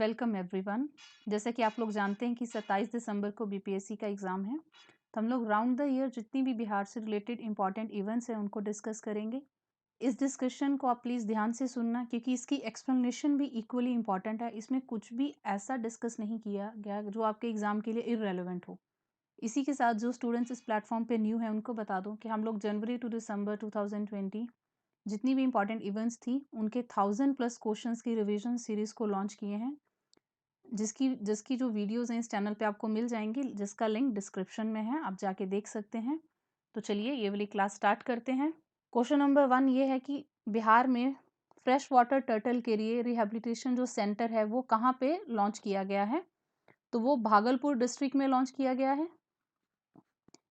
Welcome everyone. जैसे कि आप लोग जानते हैं कि 27 दिसंबर को बीपीएससी का एग्ज़ाम है, तो हम लोग राउंड द ईयर जितनी भी बिहार से रिलेटेड इंपॉर्टेंट इवेंट्स हैं उनको डिस्कस करेंगे। इस डिस्कशन को आप प्लीज़ ध्यान से सुनना, क्योंकि इसकी एक्सप्लेनेशन भी इक्वली इंपॉर्टेंट है। इसमें कुछ भी ऐसा डिस्कस नहीं किया गया जो आपके एग्ज़ाम के लिए इररेलेवेंट हो। इसी के साथ जो स्टूडेंट्स इस प्लेटफॉर्म पे न्यू हैं उनको बता दूं कि हम लोग जनवरी टू दिसंबर 2020 जितनी भी इंपॉर्टेंट इवेंट्स थी उनके 1000+ क्वेश्चंस की रिवीजन सीरीज़ को लॉन्च किए हैं, जिसकी जिसकी जो वीडियोज़ हैं इस चैनल पे आपको मिल जाएँगी, जिसका लिंक डिस्क्रिप्शन में है, आप जाके देख सकते हैं। तो चलिए ये वाली क्लास स्टार्ट करते हैं। क्वेश्चन नंबर 1 ये है कि बिहार में फ्रेश वाटर टर्टल के लिए रिहैबिलिटेशन जो सेंटर है वो कहाँ पे लॉन्च किया गया है? तो वो भागलपुर डिस्ट्रिक्ट में लॉन्च किया गया है।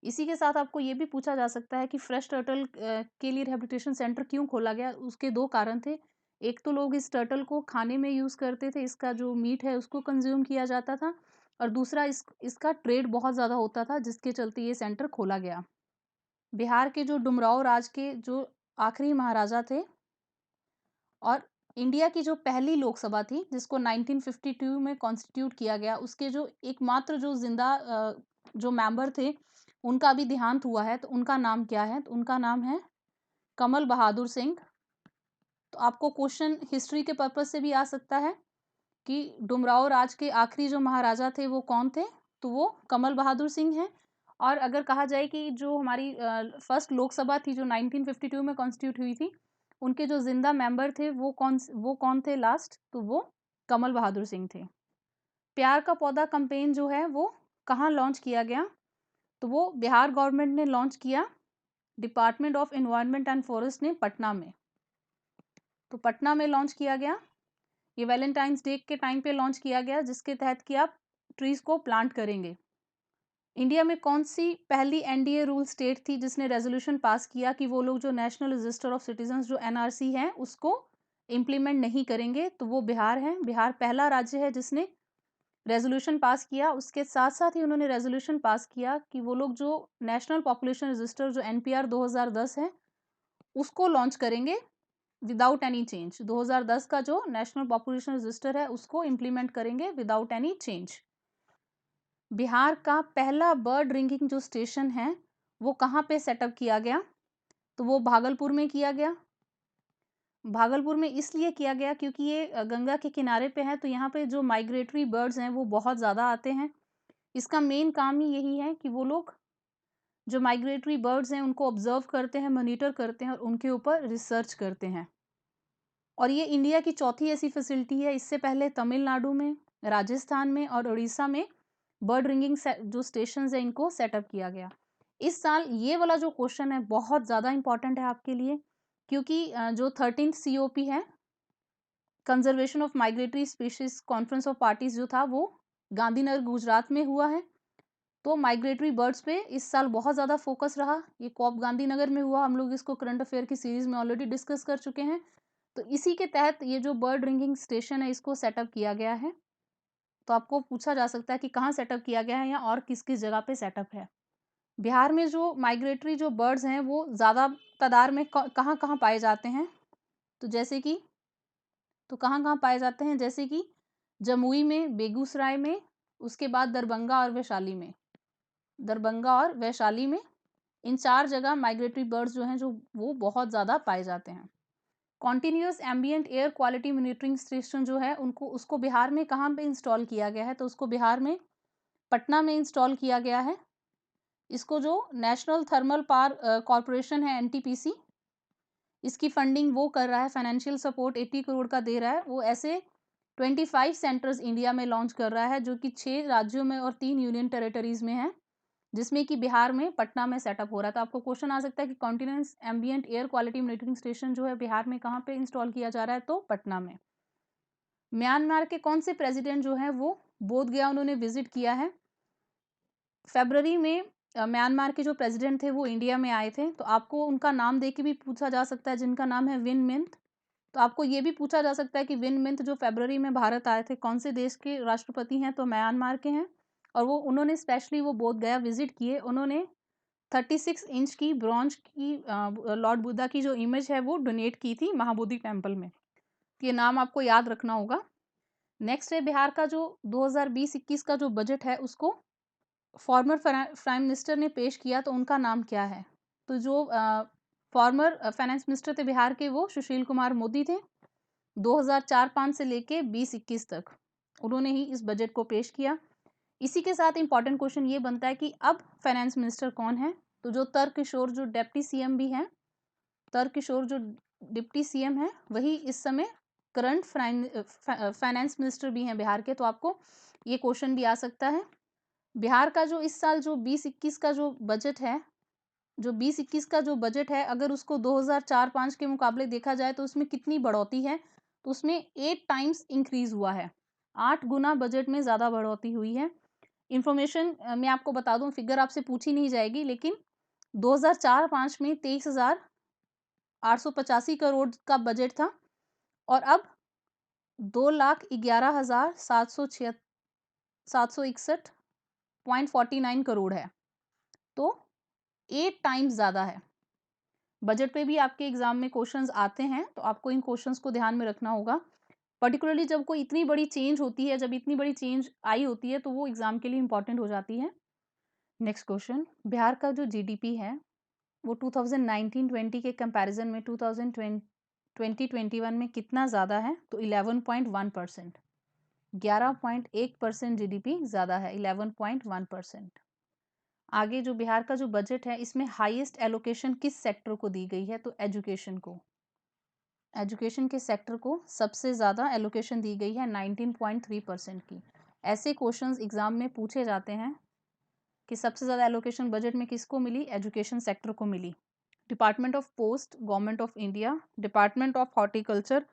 इसी के साथ आपको ये भी पूछा जा सकता है कि फ्रेश टर्टल के लिए रिहैबिलिटेशन सेंटर क्यों खोला गया? उसके 2 कारण थे। एक तो लोग इस टर्टल को खाने में यूज़ करते थे, इसका जो मीट है उसको कंज़्यूम किया जाता था, और दूसरा इसका ट्रेड बहुत ज़्यादा होता था, जिसके चलते ये सेंटर खोला गया। बिहार के जो डुमराव राज के जो आखिरी महाराजा थे, और इंडिया की जो पहली लोकसभा थी जिसको 1952 में कॉन्स्टिट्यूट किया गया, उसके जो एकमात्र जो जिंदा जो मेंबर थे उनका भी देहांत हुआ है, तो उनका नाम क्या है? तो उनका नाम है कमल बहादुर सिंह। तो आपको क्वेश्चन हिस्ट्री के पर्पज से भी आ सकता है कि डुमराव राज के आखिरी जो महाराजा थे वो कौन थे? तो वो कमल बहादुर सिंह हैं। और अगर कहा जाए कि जो हमारी फर्स्ट लोकसभा थी जो 1952 में कॉन्स्टिट्यूट हुई थी, उनके जो जिंदा मेंबर थे वो कौन थे लास्ट? तो वो कमल बहादुर सिंह थे। प्यार का पौधा कैंपेन जो है वो कहाँ लॉन्च किया गया? तो वो बिहार गवर्नमेंट ने लॉन्च किया, department of environment and forest ने पटना में। तो पटना में लॉन्च किया गया। ये वैलेंटाइंस डे के टाइम पे लॉन्च किया गया, जिसके तहत कि आप ट्रीज को प्लांट करेंगे। इंडिया में कौन सी पहली एनडीए रूल स्टेट थी जिसने रेजोल्यूशन पास किया कि वो लोग जो नेशनल रजिस्टर ऑफ सिटीजन्स जो एनआरसी है उसको इम्प्लीमेंट नहीं करेंगे? तो वो बिहार है। बिहार पहला राज्य है जिसने रेजोल्यूशन पास किया। उसके साथ साथ ही उन्होंने रेजोल्यूशन पास किया कि वो लोग जो नेशनल पॉपुलेशन रजिस्टर जो एनपीआर 2010 है उसको लॉन्च करेंगे विदाउट एनी चेंज। 2010 का जो नेशनल पॉपुलेशन रजिस्टर है उसको इम्प्लीमेंट करेंगे विदाउट एनी चेंज। बिहार का पहला बर्ड रिंगिंग जो स्टेशन है वो कहाँ पे सेटअप किया गया? तो वो भागलपुर में किया गया। भागलपुर में इसलिए किया गया क्योंकि ये गंगा के किनारे पे है, तो यहाँ पे जो माइग्रेटरी बर्ड्स हैं वो बहुत ज़्यादा आते हैं। इसका मेन काम ही यही है कि वो लोग जो माइग्रेटरी बर्ड्स हैं उनको ऑब्जर्व करते हैं, मॉनिटर करते हैं और उनके ऊपर रिसर्च करते हैं। और ये इंडिया की चौथी ऐसी फैसिलिटी है। इससे पहले तमिलनाडु में, राजस्थान में और उड़ीसा में बर्ड रिंगिंग जो स्टेशन है इनको सेटअप किया गया। इस साल ये वाला जो क्वेश्चन है बहुत ज़्यादा इंपॉर्टेंट है आपके लिए, क्योंकि जो 13th COP है, conservation of migratory species conference of parties जो था वो गांधीनगर गुजरात में हुआ है। तो माइग्रेटरी बर्ड्स पे इस साल बहुत ज़्यादा फोकस रहा। ये कॉप गांधीनगर में हुआ। हम लोग इसको करंट अफेयर की सीरीज में ऑलरेडी डिस्कस कर चुके हैं। तो इसी के तहत ये जो बर्ड रिंगिंग स्टेशन है इसको सेटअप किया गया है। तो आपको पूछा जा सकता है कि कहाँ सेटअप किया गया है या और किस किस जगह पे सेटअप है। बिहार में जो माइग्रेटरी जो बर्ड्स हैं वो ज़्यादा तादाद में कहाँ कहाँ पाए जाते हैं? तो जैसे कि कहाँ कहाँ पाए जाते हैं? जैसे कि जमुई में, बेगूसराय में, उसके बाद दरभंगा और वैशाली में। दरभंगा और वैशाली में इन 4 जगह माइग्रेटरी बर्ड्स जो हैं जो वो बहुत ज़्यादा पाए जाते हैं। Continuous ambient air quality monitoring station जो है उसको बिहार में कहाँ पे इंस्टॉल किया गया है? तो उसको बिहार में पटना में इंस्टॉल किया गया है। इसको जो नेशनल थर्मल पावर कॉरपोरेशन है एनटीपीसी, इसकी फंडिंग वो कर रहा है, फाइनेंशियल सपोर्ट 80 करोड़ का दे रहा है। वो ऐसे 25 सेंटर्स इंडिया में लॉन्च कर रहा है जो कि 6 राज्यों में और 3 यूनियन टेरिटरीज में है, जिसमें कि बिहार में पटना में सेटअप हो रहा है। तो आपको क्वेश्चन आ सकता है कि continuous ambient air quality monitoring station जो है बिहार में कहाँ पे इंस्टॉल किया जा रहा है? तो पटना में। म्यांमार के कौन से प्रेसिडेंट जो है वो बोध गया उन्होंने विजिट किया है? फरवरी में म्यांमार के जो प्रेसिडेंट थे वो इंडिया में आए थे। तो आपको उनका नाम दे के भी पूछा जा सकता है, जिनका नाम है विन मिंट। तो आपको ये भी पूछा जा सकता है कि विन मिंट जो फरवरी में भारत आए थे कौन से देश के राष्ट्रपति हैं? तो म्यांमार के हैं। और वो उन्होंने स्पेशली वो बोध गया विजिट किए। उन्होंने 36 इंच की ब्रॉन्ज की लॉर्ड बुद्धा की जो इमेज है वो डोनेट की थी महाबोधि टेम्पल में। ये नाम आपको याद रखना होगा। नेक्स्ट है बिहार का जो 2020-21 का जो बजट है उसको फॉर्मर प्राइम मिनिस्टर ने पेश किया, तो उनका नाम क्या है? तो जो फॉर्मर फाइनेंस मिनिस्टर थे बिहार के वो सुशील कुमार मोदी थे। 2004-5 से लेके 20-21 तक उन्होंने ही इस बजट को पेश किया। इसी के साथ इंपॉर्टेंट क्वेश्चन ये बनता है कि अब फाइनेंस मिनिस्टर कौन है? तो जो तर्ककिशोर जो डिप्टी सीएम भी हैं, तर्ककिशोर जो डिप्टी सीएम है वही इस समय करंट फाइनेंस मिनिस्टर भी हैं बिहार के। तो आपको ये क्वेश्चन भी आ सकता है। बिहार का जो इस साल जो 20-21 का जो बजट है, जो 20-21 का जो बजट है, अगर उसको 2004-5 के मुकाबले देखा जाए तो उसमें कितनी बढ़ोतरी है? तो उसमें 8 टाइम्स इंक्रीज हुआ है। 8 गुना बजट में ज़्यादा बढ़ोतरी हुई है। इन्फॉर्मेशन मैं आपको बता दूं, फिगर आपसे पूछी नहीं जाएगी, लेकिन 2004-5 में 23,885 करोड़ का बजट था और अब 2,11,761.49 करोड़ है। तो 8 टाइम्स ज़्यादा है। बजट पे भी आपके एग्जाम में क्वेश्चंस आते हैं, तो आपको इन क्वेश्चंस को ध्यान में रखना होगा। पर्टिकुलरली जब कोई इतनी बड़ी चेंज होती है, जब इतनी बड़ी चेंज आई होती है, तो वो एग्जाम के लिए इंपॉर्टेंट हो जाती है। नेक्स्ट क्वेश्चन, बिहार का जो जीडीपी है वो 2019-20 के कंपैरिजन में 2020-21 में कितना ज़्यादा है? तो 11.1%। 11.1% जीडीपी ज़्यादा है, 11.1%। आगे जो बिहार का जो बजट है इसमें हाईएस्ट एलोकेशन किस सेक्टर को दी गई है? तो एजुकेशन को। एजुकेशन के सेक्टर को सबसे ज़्यादा एलोकेशन दी गई है, 19.3% की। ऐसे क्वेश्चंस एग्जाम में पूछे जाते हैं कि सबसे ज़्यादा एलोकेशन बजट में किसको मिली? एजुकेशन सेक्टर को मिली। Department of post, government of India, department of horticulture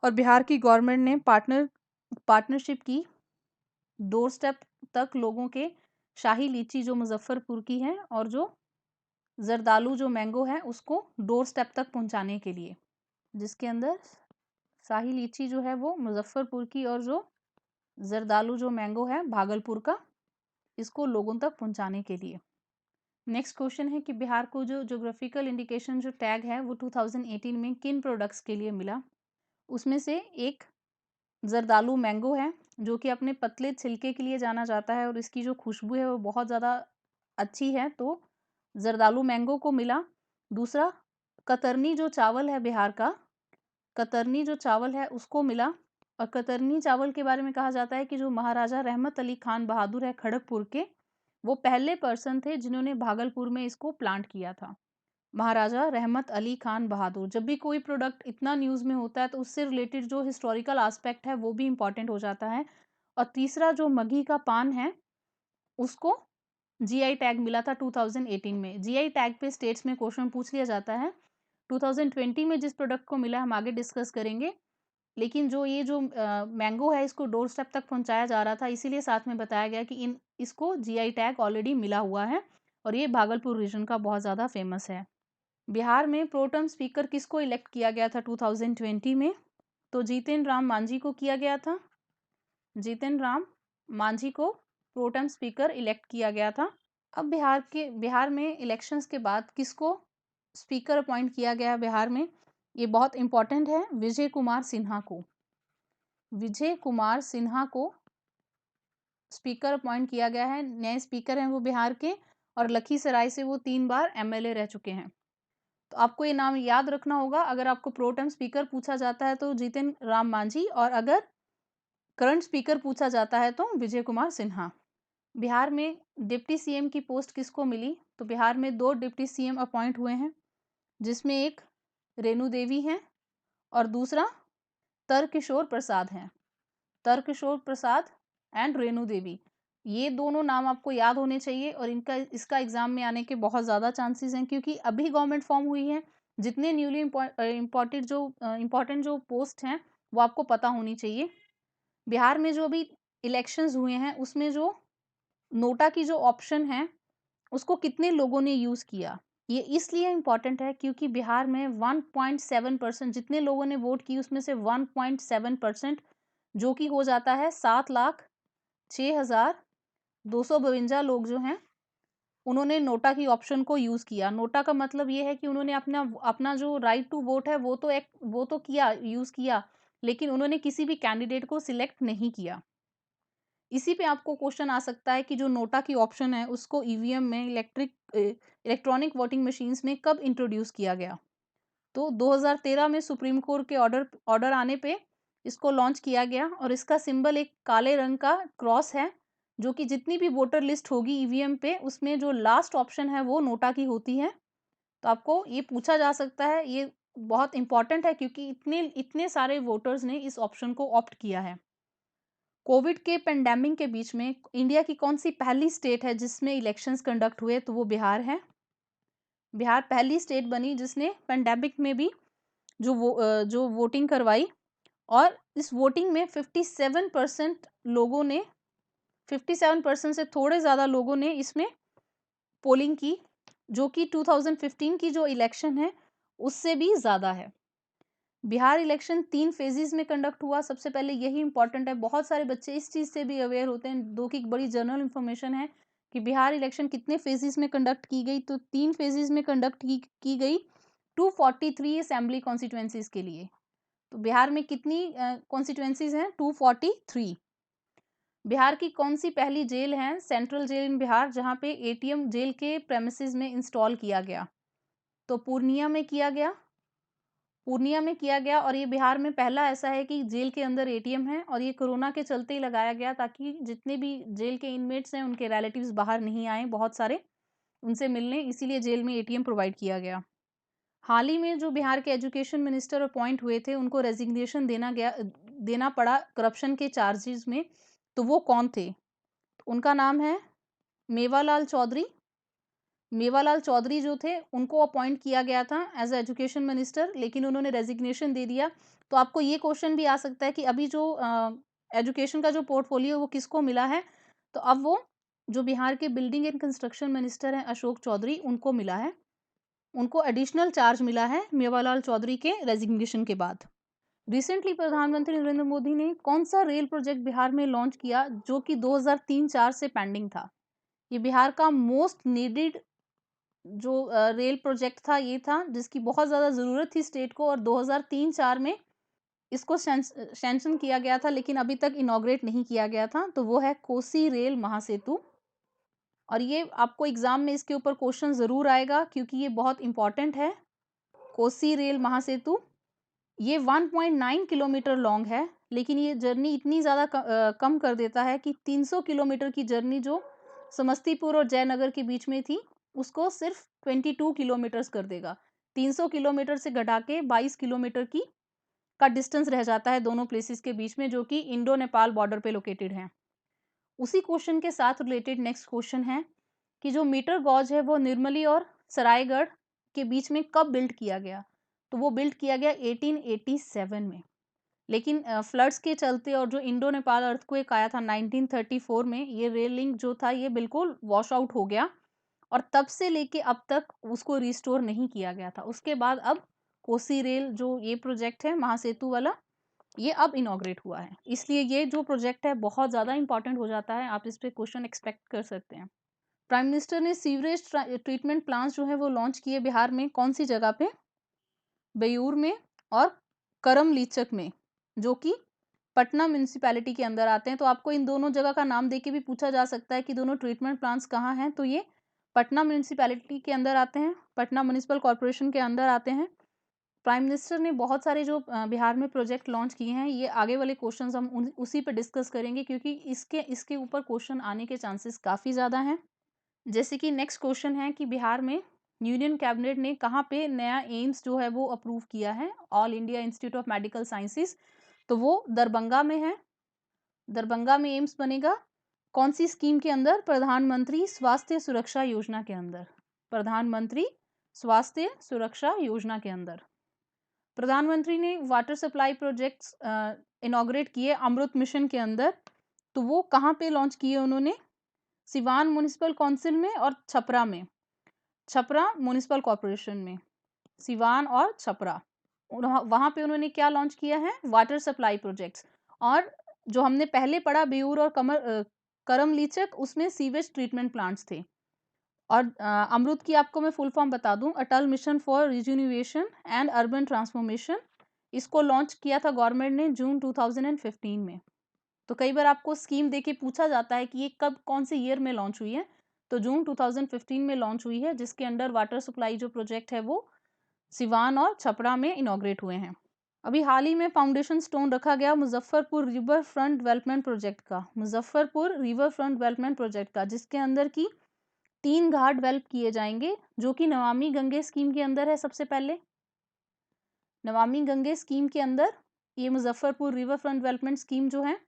और बिहार की गवर्नमेंट ने पार्टनरशिप की। डोर स्टेप तक लोगों के शाही लीची जो मुजफ्फरपुर की है और जो जरदालू जो मैंगो है उसको डोर स्टेप तक पहुंचाने के लिए, जिसके अंदर शाही लीची जो है वो मुजफ्फरपुर की और जो जरदालू जो मैंगो है भागलपुर का, इसको लोगों तक पहुंचाने के लिए। नेक्स्ट क्वेश्चन है कि बिहार को जो ज्योग्राफिकल इंडिकेशन जो टैग है वो 2018 में किन प्रोडक्ट्स के लिए मिला? उसमें से एक जरदालू मैंगो है जो कि अपने पतले छिलके के लिए जाना जाता है और इसकी जो खुशबू है वो बहुत ज़्यादा अच्छी है, तो जरदालू मैंगो को मिला। दूसरा कतरनी जो चावल है बिहार का, कतरनी जो चावल है उसको मिला। और कतरनी चावल के बारे में कहा जाता है कि जो महाराजा रहमत अली खान बहादुर है खड़गपुर के, वो पहले पर्सन थे जिन्होंने भागलपुर में इसको प्लांट किया था। महाराजा रहमत अली खान बहादुर। जब भी कोई प्रोडक्ट इतना न्यूज़ में होता है तो उससे रिलेटेड जो हिस्टोरिकल एस्पेक्ट है वो भी इम्पॉर्टेंट हो जाता है। और तीसरा जो मगही का पान है उसको जीआई टैग मिला था 2018 में। जीआई टैग पे स्टेट्स में क्वेश्चन पूछ लिया जाता है। 2020 में जिस प्रोडक्ट को मिला हम आगे डिस्कस करेंगे, लेकिन जो ये जो मैंगो है इसको डोर स्टेप तक पहुंचाया जा रहा था, इसीलिए साथ में बताया गया कि इसको जीआई टैग ऑलरेडी मिला हुआ है और ये भागलपुर रीजन का बहुत ज़्यादा फेमस है। बिहार में प्रोटम स्पीकर किसको इलेक्ट किया गया था 2020 में? तो जीतन राम मांझी को किया गया था। जीतन राम मांझी को प्रोटम स्पीकर इलेक्ट किया गया था। अब बिहार में इलेक्शंस के बाद किसको स्पीकर अपॉइंट किया गया बिहार में? ये बहुत इंपॉर्टेंट है, विजय कुमार सिन्हा को। विजय कुमार सिन्हा को स्पीकर अपॉइंट किया गया है। नए स्पीकर हैं वो बिहार के और लखीसराय से वो 3 बार एमएलए रह चुके हैं। तो आपको ये नाम याद रखना होगा। अगर आपको प्रोटेम स्पीकर पूछा जाता है तो जीतन राम मांझी, और अगर करंट स्पीकर पूछा जाता है तो विजय कुमार सिन्हा। बिहार में डिप्टी सीएम की पोस्ट किसको मिली? तो बिहार में 2 डिप्टी सीएम अपॉइंट हुए हैं, जिसमें एक रेणु देवी हैं और दूसरा तर्ककिशोर प्रसाद हैं। तर्ककिशोर प्रसाद एंड रेणु देवी, ये दोनों नाम आपको याद होने चाहिए और इसका एग्जाम में आने के बहुत ज़्यादा चांसेस हैं, क्योंकि अभी गवर्नमेंट फॉर्म हुई है। जितने न्यूली इम्पोर्टेंट जो पोस्ट हैं वो आपको पता होनी चाहिए। बिहार में जो अभी इलेक्शंस हुए हैं उसमें जो नोटा की जो ऑप्शन है उसको कितने लोगों ने यूज़ किया? ये इसलिए इम्पॉर्टेंट है क्योंकि बिहार में 1.7% जितने लोगों ने वोट की उसमें से 1.7%, जो कि हो जाता है 7,06,252 लोग जो हैं उन्होंने नोटा की ऑप्शन को यूज़ किया। नोटा का मतलब ये है कि उन्होंने अपना अपना जो राइट टू वोट है वो तो किया, यूज़ किया, लेकिन उन्होंने किसी भी कैंडिडेट को सिलेक्ट नहीं किया। इसी पे आपको क्वेश्चन आ सकता है कि जो नोटा की ऑप्शन है उसको ईवीएम में इलेक्ट्रॉनिक वोटिंग मशीन्स में कब इंट्रोड्यूस किया गया? तो 2013 में सुप्रीम कोर्ट के ऑर्डर ऑर्डर आने पे इसको लॉन्च किया गया और इसका सिंबल एक काले रंग का क्रॉस है, जो कि जितनी भी वोटर लिस्ट होगी ईवीएम पे उसमें जो लास्ट ऑप्शन है वो नोटा की होती है। तो आपको ये पूछा जा सकता है, ये बहुत इंपॉर्टेंट है क्योंकि इतने इतने सारे वोटर्स ने इस ऑप्शन को ऑप्ट किया है। कोविड के पेंडेमिक के बीच में इंडिया की कौन सी पहली स्टेट है जिसमें इलेक्शंस कंडक्ट हुए? तो वो बिहार है। बिहार पहली स्टेट बनी जिसने पेंडेमिक में भी जो वोटिंग करवाई और इस वोटिंग में 57% लोगों ने 57% से थोड़े ज़्यादा लोगों ने इसमें पोलिंग की, जो कि 2015 की जो इलेक्शन है उससे भी ज़्यादा है। बिहार इलेक्शन 3 फेजेज़ में कंडक्ट हुआ। सबसे पहले यही इम्पोर्टेंट है, बहुत सारे बच्चे इस चीज़ से भी अवेयर होते हैं, जो कि बड़ी जनरल इन्फॉर्मेशन है कि बिहार इलेक्शन कितने फेजेज़ में कंडक्ट की गई, तो 3 फेजेज़ में कंडक्ट की गई 243 असेंबली कॉन्स्टिट्यूएंसीज़ के लिए। तो बिहार में कितनी कॉन्स्टिट्यूएंसीज़ हैं? 243। बिहार की कौन-सी पहली जेल है? सेंट्रल जेल इन बिहार, जहाँ पे एटीएम जेल के प्रेमिसेस में इंस्टॉल किया गया। तो पूर्णिया में किया गया और ये बिहार में पहला ऐसा है कि जेल के अंदर एटीएम है और ये कोरोना के चलते ही लगाया गया ताकि जितने भी जेल के इनमेट्स हैं उनके रिलेटिव्स बाहर नहीं आए बहुत सारे उनसे मिलने, इसीलिए जेल में एटीएम प्रोवाइड किया गया। हाल ही में जो बिहार के एजुकेशन मिनिस्टर अपॉइंट हुए थे उनको रेजिग्नेशन देना पड़ा करप्शन के चार्जेस में, तो वो कौन थे? उनका नाम है मेवालाल चौधरी। मेवालाल चौधरी जो थे उनको अपॉइंट किया गया था एज एजुकेशन मिनिस्टर, लेकिन उन्होंने रेजिग्नेशन दे दिया। तो आपको ये क्वेश्चन भी आ सकता है कि अभी जो एजुकेशन का जो पोर्टफोलियो वो किसको मिला है? तो अब वो जो बिहार के बिल्डिंग एंड कंस्ट्रक्शन मिनिस्टर हैं अशोक चौधरी, उनको मिला है। उनको एडिशनल चार्ज मिला है मेवालाल चौधरी के रेजिग्नेशन के बाद। रिसेंटली प्रधानमंत्री नरेंद्र मोदी ने कौन सा रेल प्रोजेक्ट बिहार में लॉन्च किया जो कि 2003-4 से पेंडिंग था? ये बिहार का मोस्ट नीडेड जो रेल प्रोजेक्ट था, ये था जिसकी बहुत ज़्यादा ज़रूरत थी स्टेट को और 2003-4 में इसको सैंक्शन किया गया था, लेकिन अभी तक इनॉग्रेट नहीं किया गया था। तो वो है कोसी रेल महासेतु और ये आपको एग्जाम में इसके ऊपर क्वेश्चन ज़रूर आएगा क्योंकि ये बहुत इंपॉर्टेंट है। कोसी रेल महासेतु ये 1.9 किलोमीटर लॉन्ग है, लेकिन ये जर्नी इतनी ज़्यादा कम कर देता है कि 300 किलोमीटर की जर्नी जो समस्तीपुर और जयनगर के बीच में थी, उसको सिर्फ 22 किलोमीटर्स कर देगा। 300 किलोमीटर से घटा के 22 किलोमीटर की का डिस्टेंस रह जाता है दोनों प्लेसेस के बीच में, जो कि इंडो नेपाल बॉर्डर पे लोकेटेड है। उसी क्वेश्चन के साथ रिलेटेड नेक्स्ट क्वेश्चन है कि जो मीटर गॉज है वो निर्मली और सरायगढ़ के बीच में कब बिल्ड किया गया? तो वो बिल्ड किया गया 1887 में। लेकिन फ्लड्स के चलते और जो इंडो नेपाल अर्थक्वेक आया था 1934 में, ये रेल लिंक जो था ये बिल्कुल वॉश आउट हो गया और तब से लेके अब तक उसको रिस्टोर नहीं किया गया था। उसके बाद अब कोसी रेल जो ये प्रोजेक्ट है महासेतु वाला, ये अब इनॉग्रेट हुआ है, इसलिए ये जो प्रोजेक्ट है बहुत ज़्यादा इंपॉर्टेंट हो जाता है। आप इस पे क्वेश्चन एक्सपेक्ट कर सकते हैं। प्राइम मिनिस्टर ने सीवरेज ट्रीटमेंट प्लांट्स जो है वो लॉन्च किए बिहार में, कौन सी जगह पे? बेयूर में और करम लीचक में, जो कि पटना म्युनिसिपैलिटी के अंदर आते हैं। तो आपको इन दोनों जगह का नाम देके भी पूछा जा सकता है कि दोनों ट्रीटमेंट प्लांट्स कहाँ हैं, तो ये पटना म्युनिसिपैलिटी के अंदर आते हैं, पटना म्युनिसिपल कॉर्पोरेशन के अंदर आते हैं। प्राइम मिनिस्टर ने बहुत सारे जो बिहार में प्रोजेक्ट लॉन्च किए हैं, ये आगे वाले क्वेश्चंस हम उसी पे डिस्कस करेंगे क्योंकि इसके ऊपर क्वेश्चन आने के चांसेस काफ़ी ज़्यादा हैं। जैसे कि नेक्स्ट क्वेश्चन है कि बिहार में यूनियन कैबिनेट ने कहाँ पे नया एम्स जो है वो अप्रूव किया है? All India institute of medical sciences, तो वो दरभंगा में है। दरभंगा में एम्स बनेगा। कौन सी स्कीम के अंदर? प्रधानमंत्री स्वास्थ्य सुरक्षा योजना के अंदर। प्रधानमंत्री स्वास्थ्य सुरक्षा योजना के अंदर प्रधानमंत्री ने वाटर सप्लाई प्रोजेक्ट्स इनॉग्रेट किए अमृत मिशन के अंदर, तो वो कहाँ पे लॉन्च किए उन्होंने? सिवान म्युनिसिपल काउंसिल में और छपरा में, छपरा म्युनिसिपल कॉर्पोरेशन में, सिवान और छपरा, वहां पे उन्होंने क्या लॉन्च किया है? Water supply projects. और जो हमने पहले पढ़ा बेयूर और करम लीचक, उसमें सीवेज ट्रीटमेंट प्लांट्स थे। और अमृत की आपको मैं फुल फॉर्म बता दूं, Atal mission for rejuvenation and urban transformation. इसको लॉन्च किया था गवर्नमेंट ने जून 2015 में। तो कई बार आपको स्कीम देके पूछा जाता है कि ये कब कौन से ईयर में लॉन्च हुई है, तो जून 2015 में लॉन्च हुई है, जिसके अंडर वाटर सप्लाई जो प्रोजेक्ट है वो सिवान और छपरा में इनॉग्रेट हुए हैं। अभी हाल ही में फाउंडेशन स्टोन रखा गया Muzaffarpur river front development project का, Muzaffarpur river front development project का, जिसके अंदर की 3 घाट डेवलप किए जाएंगे, जो कि नमामि गंगे स्कीम के अंदर है। सबसे पहले नमामि गंगे स्कीम के अंदर ये Muzaffarpur river front development scheme जो है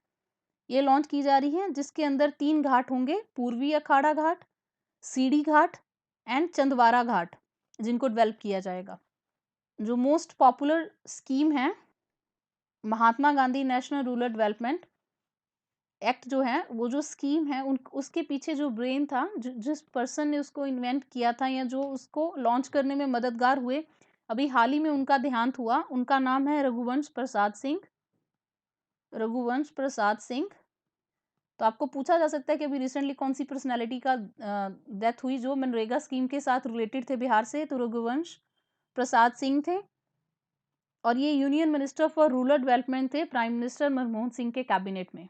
ये लॉन्च की जा रही है, जिसके अंदर 3 घाट होंगे, पूर्वी अखाड़ा घाट, सीढ़ी घाट एंड चंदवारा घाट, जिनको डेवलप किया जाएगा। जो मोस्ट पॉपुलर स्कीम है Mahatma Gandhi national rural development act जो है, वो जो स्कीम है उसके पीछे जो ब्रेन था, जिस पर्सन ने उसको इन्वेंट किया था या जो उसको लॉन्च करने में मददगार हुए, अभी हाल ही में उनका देहांत हुआ। उनका नाम है रघुवंश प्रसाद सिंह। रघुवंश प्रसाद सिंह। तो आपको पूछा जा सकता है कि अभी रिसेंटली कौन सी पर्सनैलिटी का डेथ हुई जो मनरेगा स्कीम के साथ रिलेटेड थे बिहार से, तो रघुवंश प्रसाद सिंह थे, और ये union minister for rural development थे प्राइम मिनिस्टर मनमोहन सिंह के कैबिनेट में,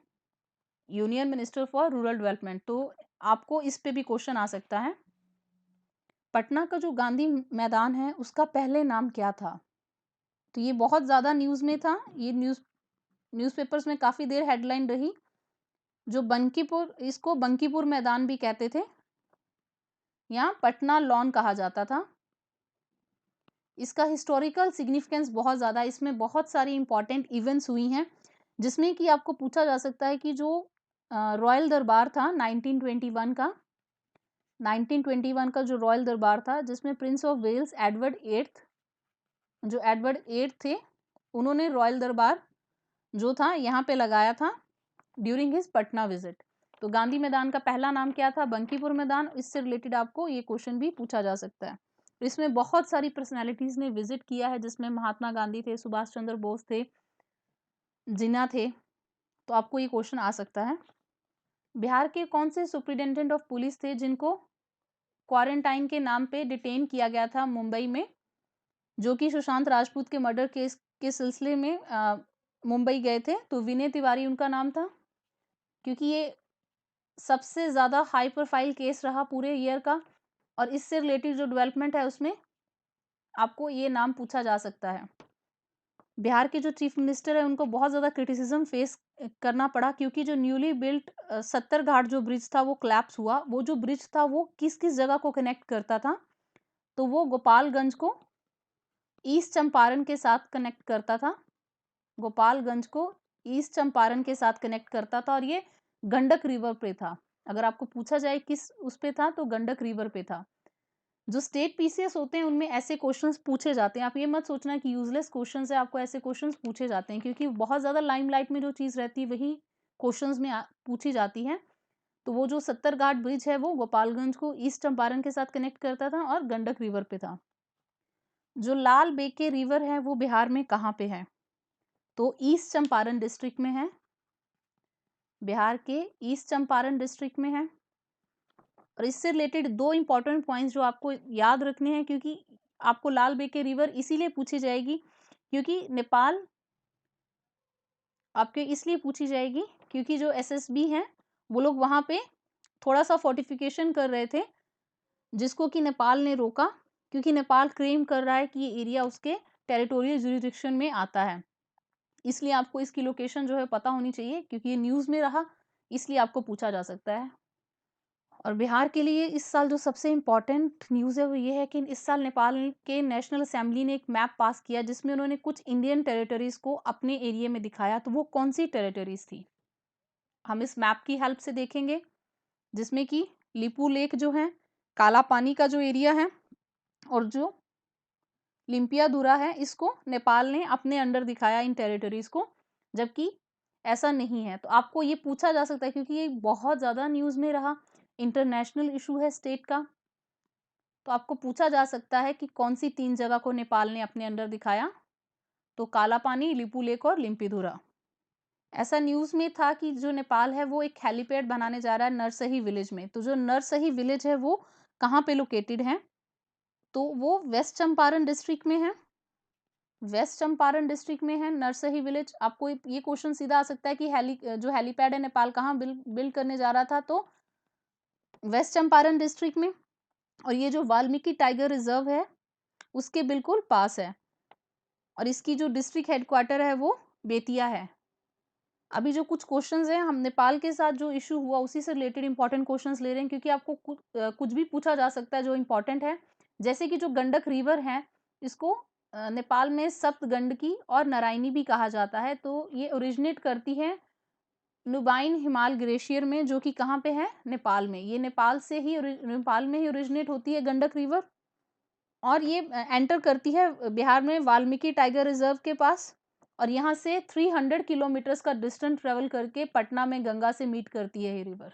union minister for rural development. तो आपको इस पे भी क्वेश्चन आ सकता है। पटना का जो गांधी मैदान है उसका पहले नाम क्या था? तो ये बहुत ज्यादा न्यूज में था, ये न्यूज़पेपर्स में काफी देर हेडलाइन रही। जो बंकीपुर, इसको बंकीपुर मैदान भी कहते थे या पटना लॉन कहा जाता था। इसका हिस्टोरिकल सिग्निफिकेंस बहुत ज़्यादा, इसमें बहुत सारी इंपॉर्टेंट इवेंट्स हुई हैं, जिसमें कि आपको पूछा जा सकता है कि जो रॉयल दरबार था 1921 का जो रॉयल दरबार था, जिसमें prince of Wales Edward eighth, जो एडवर्ड एट्थ थे, उन्होंने रॉयल दरबार जो था यहाँ पे लगाया था ड्यूरिंग हिज पटना विजिट। तो गांधी मैदान का पहला नाम क्या था? बंकीपुर मैदान। इससे रिलेटेड आपको ये क्वेश्चन भी पूछा जा सकता है। इसमें बहुत सारी पर्सनालिटीज ने विजिट किया है, जिसमें महात्मा गांधी थे, सुभाष चंद्र बोस थे, जिन्ना थे। तो आपको ये क्वेश्चन आ सकता है। बिहार के कौन से सुप्रिटेंडेंट ऑफ पुलिस थे जिनको क्वारंटाइन के नाम पे डिटेन किया गया था मुंबई में, जो कि सुशांत राजपूत के मर्डर केस के सिलसिले में मुंबई गए थे? तो विनय तिवारी उनका नाम था, क्योंकि ये सबसे ज़्यादा हाई प्रोफाइल केस रहा पूरे ईयर का, और इससे रिलेटेड जो डेवलपमेंट है उसमें आपको ये नाम पूछा जा सकता है। बिहार के जो चीफ मिनिस्टर है उनको बहुत ज़्यादा क्रिटिसिज्म फेस करना पड़ा, क्योंकि जो न्यूली बिल्ट 70 घाट जो ब्रिज था वो क्लैप्स हुआ। वो जो ब्रिज था वो किस किस जगह को कनेक्ट करता था? तो वो गोपालगंज को ईस्ट चंपारण के साथ कनेक्ट करता था, गोपालगंज को ईस्ट चंपारण के साथ कनेक्ट करता था, और ये गंडक रिवर पे था। अगर आपको पूछा जाए किस उस पे था, तो गंडक रिवर पे था। जो स्टेट पीसीएस होते हैं उनमें ऐसे क्वेश्चंस पूछे जाते हैं। आप ये मत सोचना कि यूजलेस क्वेश्चंस है, आपको ऐसे क्वेश्चंस पूछे जाते हैं, क्योंकि बहुत ज़्यादा लाइमलाइट में जो चीज़ रहती है वही क्वेश्चंस में पूछी जाती है। तो वो जो 70 घाट ब्रिज है वो गोपालगंज को ईस्ट चंपारण के साथ कनेक्ट करता था और गंडक रिवर पे था। जो लाल बेके रिवर है वो बिहार में कहाँ पे है? तो ईस्ट चंपारण डिस्ट्रिक्ट में है, बिहार के ईस्ट चंपारण डिस्ट्रिक्ट में है। और इससे रिलेटेड 2 इंपॉर्टेंट पॉइंट्स जो आपको याद रखने हैं, क्योंकि आपको लाल बेके रिवर इसीलिए पूछी जाएगी क्योंकि नेपाल, आपके इसलिए पूछी जाएगी क्योंकि जो एसएसबी हैं वो लोग वहाँ पे थोड़ा सा फोर्टिफिकेशन कर रहे थे, जिसको कि नेपाल ने रोका, क्योंकि नेपाल क्लेम कर रहा है कि ये एरिया उसके टेरिटोरियल ज्यूरिडिक्शन में आता है। इसलिए आपको इसकी लोकेशन जो है पता होनी चाहिए, क्योंकि ये न्यूज़ में रहा, इसलिए आपको पूछा जा सकता है। और बिहार के लिए इस साल जो सबसे इम्पॉर्टेंट न्यूज़ है वो ये है कि इस साल नेपाल के नेशनल असेंबली ने एक मैप पास किया, जिसमें उन्होंने कुछ इंडियन टेरिटरीज को अपने एरिया में दिखाया। तो वो कौन सी टेरिटरीज थी, हम इस मैप की हेल्प से देखेंगे, जिसमें कि लिपू लेक जो है, काला पानी का जो एरिया है, और जो लिम्पियाधुरा है, इसको नेपाल ने अपने अंडर दिखाया इन टेरिटरीज को, जबकि ऐसा नहीं है। तो आपको ये पूछा जा सकता है, क्योंकि ये बहुत ज़्यादा न्यूज़ में रहा, इंटरनेशनल इशू है स्टेट का। तो आपको पूछा जा सकता है कि कौन सी 3 जगह को नेपाल ने अपने अंडर दिखाया? तो काला पानी, लिपू लेक और लिम्पिधुरा। ऐसा न्यूज़ में था कि जो नेपाल है वो एक हेलीपैड बनाने जा रहा है नरसही विलेज में। तो जो नरसही विलेज है वो कहाँ पे लोकेटेड है? तो वो वेस्ट चंपारण डिस्ट्रिक्ट में है, वेस्ट चंपारण डिस्ट्रिक्ट में है नरसही विलेज। आपको ये क्वेश्चन सीधा आ सकता है कि जो हेलीपैड है नेपाल कहाँ बिल्ड करने जा रहा था, तो वेस्ट चंपारण डिस्ट्रिक्ट में। और ये जो वाल्मीकि टाइगर रिजर्व है उसके बिल्कुल पास है, और इसकी जो डिस्ट्रिक्ट हेडक्वार्टर है वो बेतिया है। अभी जो कुछ क्वेश्चंस हैं, हम नेपाल के साथ जो इशू हुआ उसी से रिलेटेड इंपॉर्टेंट क्वेश्चंस ले रहे हैं, क्योंकि आपको कुछ भी पूछा जा सकता है जो इंपॉर्टेंट है। जैसे कि जो गंडक रिवर है, इसको नेपाल में सप्तगंडकी और नारायणी भी कहा जाता है। तो ये ओरिजिनेट करती है नुबाइन हिमाल ग्लेशियर में, जो कि कहाँ पे है, नेपाल में। ये नेपाल में ही ओरिजिनेट होती है गंडक रिवर, और ये एंटर करती है बिहार में वाल्मीकि टाइगर रिजर्व के पास, और यहाँ से 300 किलोमीटर्स का डिस्टेंस ट्रेवल करके पटना में गंगा से मीट करती है ये रिवर।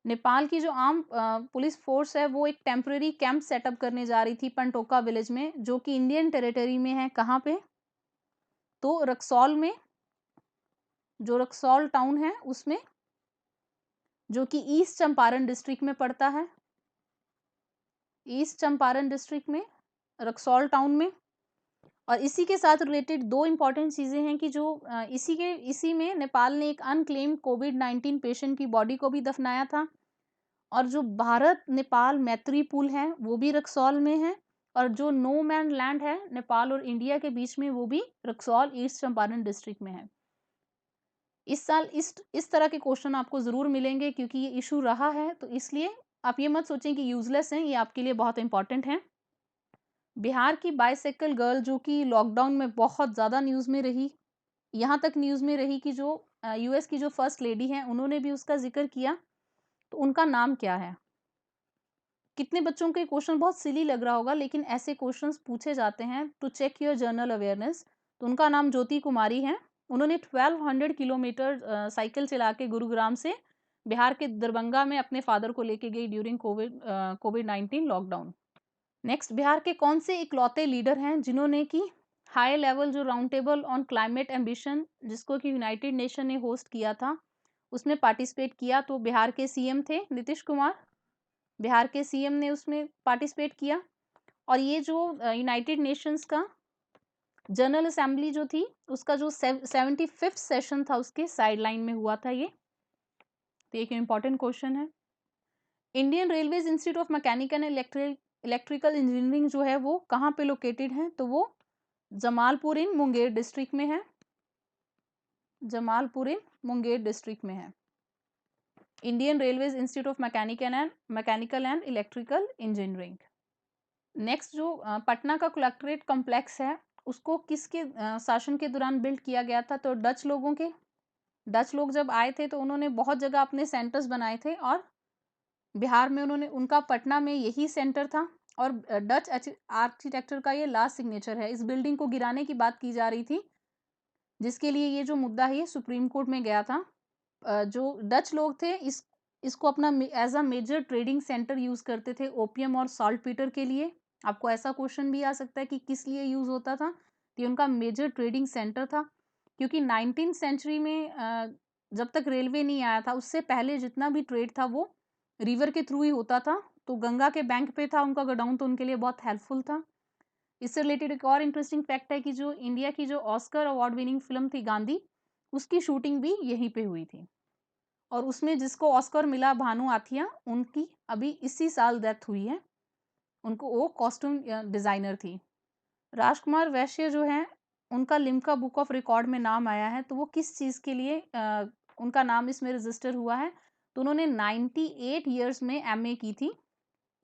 नेपाल की जो आर्म पुलिस फोर्स है वो एक टेम्पररी कैंप सेटअप करने जा रही थी पंटोका विलेज में, जो कि इंडियन टेरिटरी में है। कहाँ पे, तो रक्सौल में, जो रक्सौल टाउन है उसमें, जो कि ईस्ट चंपारण डिस्ट्रिक्ट में पड़ता है। ईस्ट चंपारण डिस्ट्रिक्ट में रक्सौल टाउन में। और इसी के साथ रिलेटेड दो इंपॉर्टेंट चीजें हैं कि जो इसी में नेपाल ने एक अनक्लेम्ड कोविड-19 पेशेंट की बॉडी को भी दफनाया था, और जो भारत नेपाल मैत्री पुल है वो भी रक्सौल में है, और जो नो मैन लैंड है नेपाल और इंडिया के बीच में वो भी रक्सौल ईस्ट चंपारण डिस्ट्रिक्ट में है। इस साल इस तरह के क्वेश्चन आपको जरूर मिलेंगे, क्योंकि ये इशू रहा है, तो इसलिए आप ये मत सोचें कि यूजलेस हैं, ये आपके लिए बहुत इंपॉर्टेंट है। बिहार की बाइसेकल गर्ल जो कि लॉकडाउन में बहुत ज़्यादा न्यूज़ में रही, यहाँ तक न्यूज़ में रही कि जो यूएस की जो फर्स्ट लेडी हैं उन्होंने भी उसका जिक्र किया, तो उनका नाम क्या है। कितने बच्चों के क्वेश्चन बहुत सिली लग रहा होगा, लेकिन ऐसे क्वेश्चंस पूछे जाते हैं to check your general awareness. तो उनका नाम ज्योति कुमारी है। उन्होंने 1200 किलोमीटर साइकिल चला के गुरुग्राम से बिहार के दरभंगा में अपने फादर को लेके गई ड्यूरिंग कोविड-19 लॉकडाउन। नेक्स्ट, बिहार के कौन से इकलौते लीडर हैं जिन्होंने कि हाई लेवल जो round table on climate ambition, जिसको कि यूनाइटेड नेशन ने होस्ट किया था, उसमें पार्टिसिपेट किया। तो बिहार के सीएम थे नीतीश कुमार, बिहार के सीएम ने उसमें पार्टिसिपेट किया। और ये जो यूनाइटेड नेशंस का जनरल असेंबली जो थी, उसका जो 75th सेशन था उसके साइडलाइन में हुआ था ये। तो एक इंपॉर्टेंट क्वेश्चन है। Indian railways institute of mechanical and electrical engineering जो है वो कहाँ पे लोकेटेड है, तो वो जमालपुर इन मुंगेर डिस्ट्रिक्ट में है। जमालपुर इन मुंगेर डिस्ट्रिक्ट में है Indian railways institute of mechanical and electrical engineering. Next, जो पटना का कलेक्ट्रेट कॉम्प्लेक्स है उसको किसके शासन के दौरान बिल्ड किया गया था, तो डच लोग जब आए थे तो उन्होंने बहुत जगह अपने सेंटर्स बनाए थे, और बिहार में उनका पटना में यही सेंटर था। और डच आर्किटेक्चर का ये लास्ट सिग्नेचर है। इस बिल्डिंग को गिराने की बात की जा रही थी, जिसके लिए ये जो मुद्दा है ये सुप्रीम कोर्ट में गया था। जो डच लोग थे इसको अपना as a major trading centre use करते थे ओपियम और सॉल्ट पीटर के लिए। आपको ऐसा क्वेश्चन भी आ सकता है कि किस लिए यूज होता था, तो ये उनका मेजर ट्रेडिंग सेंटर था। क्योंकि 19th सेंचुरी में जब तक रेलवे नहीं आया था उससे पहले जितना भी ट्रेड था वो रिवर के थ्रू ही होता था। तो गंगा के बैंक पे था उनका गोडाउन, तो उनके लिए बहुत हेल्पफुल था। इससे रिलेटेड एक और इंटरेस्टिंग फैक्ट है कि जो इंडिया की जो ऑस्कर अवार्ड विनिंग फिल्म थी गांधी, उसकी शूटिंग भी यहीं पे हुई थी। और उसमें जिसको ऑस्कर मिला भानु आथिया, उनकी अभी इसी साल डेथ हुई है। उनको वो कॉस्ट्यूम डिजाइनर थी। राजकुमार वैश्य जो है उनका लिम्का बुक ऑफ रिकॉर्ड में नाम आया है, तो वो किस चीज़ के लिए उनका नाम इसमें रजिस्टर हुआ है, तो उन्होंने 98 ईयर्स में एमए की थी,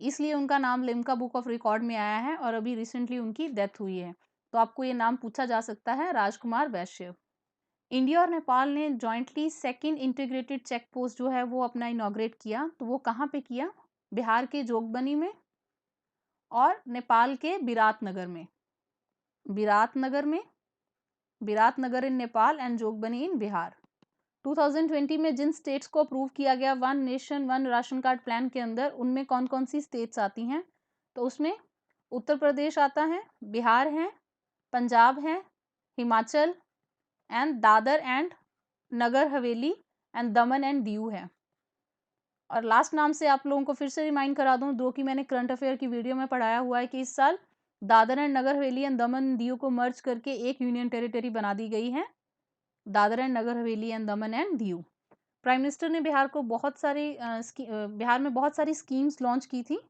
इसलिए उनका नाम लिम्का बुक ऑफ रिकॉर्ड में आया है। और अभी रिसेंटली उनकी डेथ हुई है, तो आपको ये नाम पूछा जा सकता है, राजकुमार वैश्य। इंडिया और नेपाल ने jointly second integrated check post जो है वो अपना इनॉग्रेट किया, तो वो कहाँ पे किया, बिहार के जोगबनी में और नेपाल के बिरातनगर इन नेपाल एंड जोगबनी इन बिहार। 2020 में जिन स्टेट्स को अप्रूव किया गया one nation one ration card plan के अंदर, उनमें कौन कौन सी स्टेट्स आती हैं, तो उसमें उत्तर प्रदेश आता है, बिहार है, पंजाब है, Himachal and Dadar and Nagar Haveli and Daman and Diu है। और लास्ट नाम से आप लोगों को फिर से रिमाइंड करा दूं, जो कि मैंने करंट अफेयर की वीडियो में पढ़ाया हुआ है कि इस साल दादर एंड नगर हवेली एंड दमन दीव को मर्ज करके एक यूनियन टेरिटरी बना दी गई है, Dadar and Nagar Haveli and Daman and Diu. Prime minister ने बिहार को बहुत सारी बिहार में बहुत सारी स्कीम्स लॉन्च की थी।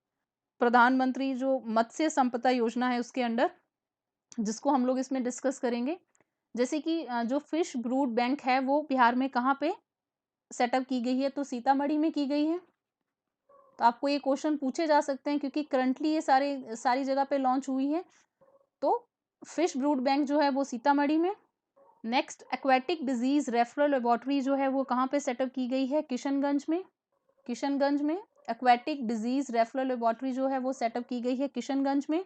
प्रधानमंत्री जो मत्स्य संपदा योजना है उसके अंडर, जिसको हम लोग इसमें डिस्कस करेंगे। जैसे कि जो फिश ब्रूड बैंक है वो बिहार में कहाँ पे सेटअप की गई है, तो सीतामढ़ी में की गई है। तो आपको ये क्वेश्चन पूछे जा सकते हैं क्योंकि करंटली ये सारी जगह पे लॉन्च हुई है। तो फिश ब्रूड बैंक जो है वो सीतामढ़ी में। Next, aquatic disease referral laboratory जो है वो कहाँ पे सेटअप की गई है, किशनगंज में। किशनगंज में एक्वेटिक डिजीज रेफरल लेबोरेटरी जो है वो सेटअप की गई है किशनगंज में।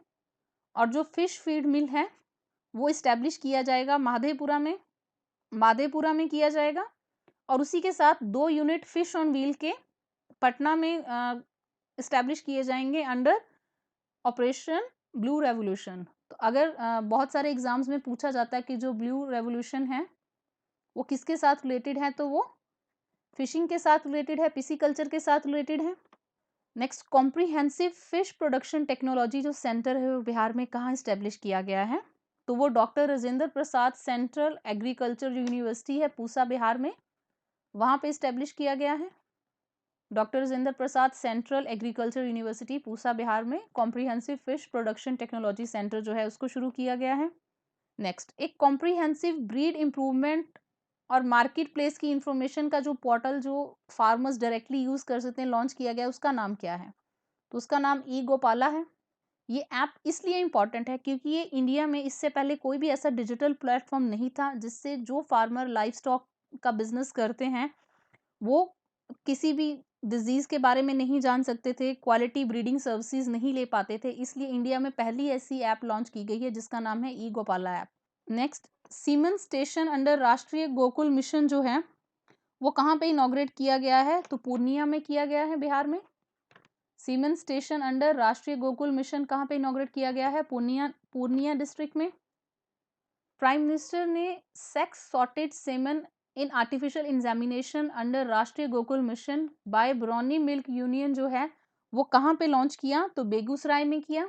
और जो फिश फीड मिल है वो इस्टेब्लिश किया जाएगा माधेपुरा में, माधेपुरा में किया जाएगा। और उसी के साथ 2 यूनिट फिश ऑन व्हील के पटना में इस्टेब्लिश किए जाएंगे अंडर ऑपरेशन ब्लू रेवोल्यूशन। तो अगर बहुत सारे एग्जाम्स में पूछा जाता है कि जो ब्लू रेवोल्यूशन है वो किसके साथ रिलेटेड है, तो वो फिशिंग के साथ रिलेटेड है, पिसीकल्चर के साथ रिलेटेड है। Next, comprehensive fish production technology जो सेंटर है वो बिहार में कहाँ इस्टेब्लिश किया गया है, तो वो doctor Rajendra Prasad central agriculture university है पूसा बिहार में, वहाँ पे इस्टेब्लिश किया गया है। Doctor Rajendra Prasad central agriculture university Pusa Bihar में comprehensive fish production technology centre जो है उसको शुरू किया गया है। नेक्स्ट, एक कॉम्प्रिहेंसिव ब्रीड इंप्रूवमेंट और मार्केट प्लेस की इंफॉर्मेशन का जो पोर्टल जो फार्मर्स डायरेक्टली यूज कर सकते हैं लॉन्च किया गया, उसका नाम क्या है, तो उसका नाम ई गोपाला है। ये ऐप इसलिए इम्पॉर्टेंट है क्योंकि ये इंडिया में इससे पहले कोई भी ऐसा डिजिटल प्लेटफॉर्म नहीं था जिससे जो फार्मर लाइफ स्टॉक का बिजनेस करते हैं वो किसी भी डिजीज के बारे में नहीं जान सकते थे, क्वालिटी ब्रीडिंग सर्विसेज नहीं ले पाते थे। इसलिए इंडिया में पहली ऐसी ऐप लॉन्च की गई है जिसका नाम है e Gopala app. Next, semen station under Rashtriya Gokul mission जो है वो कहाँ पे इनॉग्रेट किया गया है, तो पूर्णिया में किया गया है बिहार में। Semen station under Rashtriya Gokul mission कहाँ पे इनॉग्रेट किया गया है, पूर्णिया डिस्ट्रिक्ट में। प्राइम मिनिस्टर ने sex sorted semen in artificial insemination under Rashtriya Gokul mission by Barauni milk union जो है वो कहाँ पे लॉन्च किया, तो बेगूसराय में किया,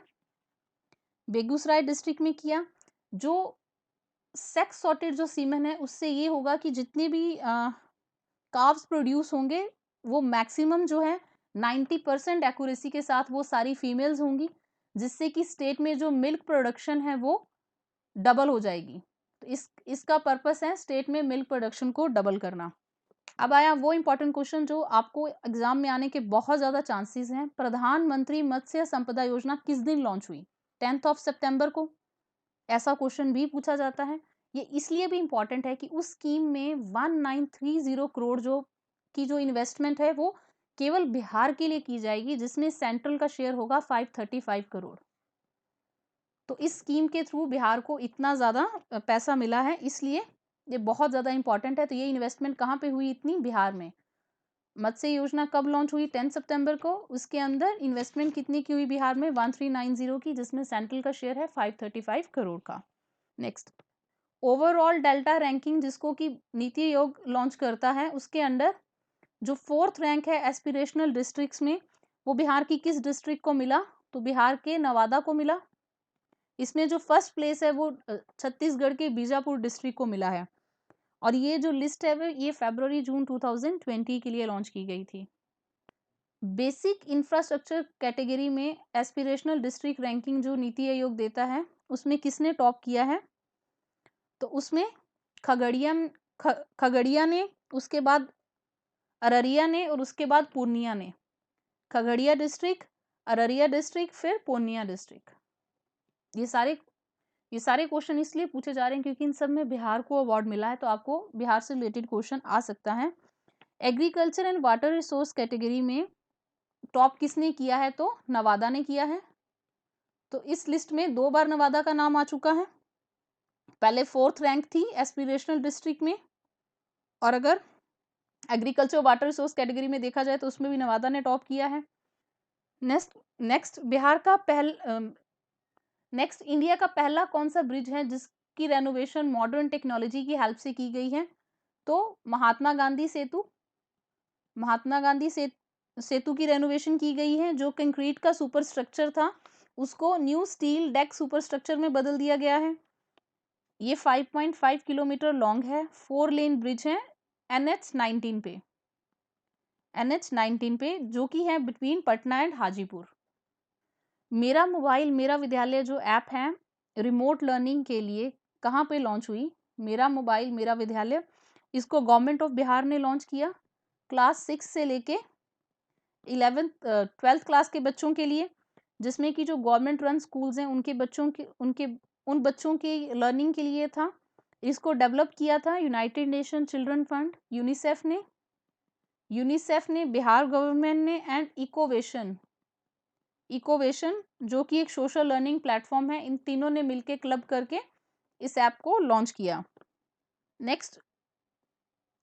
बेगूसराय डिस्ट्रिक्ट में किया। जो सेक्स सॉर्टेड जो सीमन है उससे ये होगा कि जितने भी काव्स प्रोड्यूस होंगे वो मैक्सिमम जो है 90% एक्यूरेसी के साथ वो सारी फीमेल्स होंगी, जिससे कि स्टेट में जो मिल्क प्रोडक्शन है वो डबल हो जाएगी। तो इसका पर्पस है स्टेट में मिल्क प्रोडक्शन को डबल करना। अब आया वो इंपॉर्टेंट क्वेश्चन जो आपको एग्जाम में आने के बहुत ज्यादा चांसेस हैं। प्रधानमंत्री मत्स्य संपदा योजना किस दिन लॉन्च हुई, 10 सितंबर को। ऐसा क्वेश्चन भी पूछा जाता है। ये इसलिए भी इंपॉर्टेंट है कि उस स्कीम में 1930 करोड़ जो इन्वेस्टमेंट है वो केवल बिहार के लिए की जाएगी, जिसमें सेंट्रल का शेयर होगा 535 करोड़। तो इस स्कीम के थ्रू बिहार को इतना ज़्यादा पैसा मिला है, इसलिए ये बहुत ज़्यादा इंपॉर्टेंट है। तो ये इन्वेस्टमेंट कहाँ पे हुई इतनी, बिहार में। मत्स्य योजना कब लॉन्च हुई, 10 सितंबर को। उसके अंदर इन्वेस्टमेंट कितनी की हुई बिहार में, 1390 की, जिसमें सेंट्रल का शेयर है 535 करोड़ का। नेक्स्ट, ओवरऑल डेल्टा रैंकिंग जिसको कि नीति आयोग लॉन्च करता है, उसके अंडर जो 4th रैंक है एस्पिरेशनल डिस्ट्रिक्ट्स में वो बिहार की किस डिस्ट्रिक्ट को मिला, तो बिहार के नवादा को मिला। इसमें जो फर्स्ट प्लेस है वो छत्तीसगढ़ के बीजापुर डिस्ट्रिक्ट को मिला है। और ये जो लिस्ट है वो ये फरवरी जून 2020 के लिए लॉन्च की गई थी। बेसिक इंफ्रास्ट्रक्चर कैटेगरी में एस्पिरेशनल डिस्ट्रिक्ट रैंकिंग जो नीति आयोग देता है उसमें किसने टॉप किया है, तो उसमें खगड़िया ने, उसके बाद अररिया ने और उसके बाद पूर्णिया ने। खगड़िया डिस्ट्रिक्ट, अररिया डिस्ट्रिक्ट, फिर पूर्णिया डिस्ट्रिक्ट। ये सारे क्वेश्चन इसलिए पूछे जा रहे हैं क्योंकि इन सब में बिहार को अवार्ड मिला है, तो आपको बिहार से रिलेटेड क्वेश्चन आ सकता है। Agriculture and water resource category में टॉप किसने किया है, तो नवादा ने किया है। तो इस लिस्ट में 2 बार नवादा का नाम आ चुका है। पहले 4th रैंक थी एस्पिरेशनल डिस्ट्रिक्ट में, और अगर एग्रीकल्चर वाटर रिसोर्स कैटेगरी में देखा जाए तो उसमें भी नवादा ने टॉप किया है। नेक्स्ट, नेक्स्ट इंडिया का पहला कौन सा ब्रिज है जिसकी रेनोवेशन मॉडर्न टेक्नोलॉजी की हेल्प से की गई है, तो महात्मा गांधी सेतु। महात्मा गांधी सेतु की रेनोवेशन की गई है, जो कंक्रीट का सुपर स्ट्रक्चर था उसको न्यू स्टील डेक सुपरस्ट्रक्चर में बदल दिया गया है। ये 5.5 किलोमीटर लॉन्ग है, 4 लेन ब्रिज है NH-19 पे, NH-19 पे, जो कि है बिटवीन पटना एंड हाजीपुर। मेरा मोबाइल मेरा विद्यालय जो ऐप है रिमोट लर्निंग के लिए कहाँ पे लॉन्च हुई? मेरा मोबाइल मेरा विद्यालय, इसको गवर्नमेंट ऑफ बिहार ने लॉन्च किया क्लास 6 से लेके 12th क्लास के बच्चों के लिए, जिसमें कि जो गवर्नमेंट रन स्कूल्स हैं उनके बच्चों के उन बच्चों के लर्निंग के लिए था। इसको डेवलप किया था United nation children fund UNICEF ने बिहार गवर्नमेंट ने एंड इकोवेशन जो कि एक सोशल लर्निंग प्लेटफॉर्म है, इन तीनों ने मिलकर क्लब करके इस ऐप को लॉन्च किया। नेक्स्ट,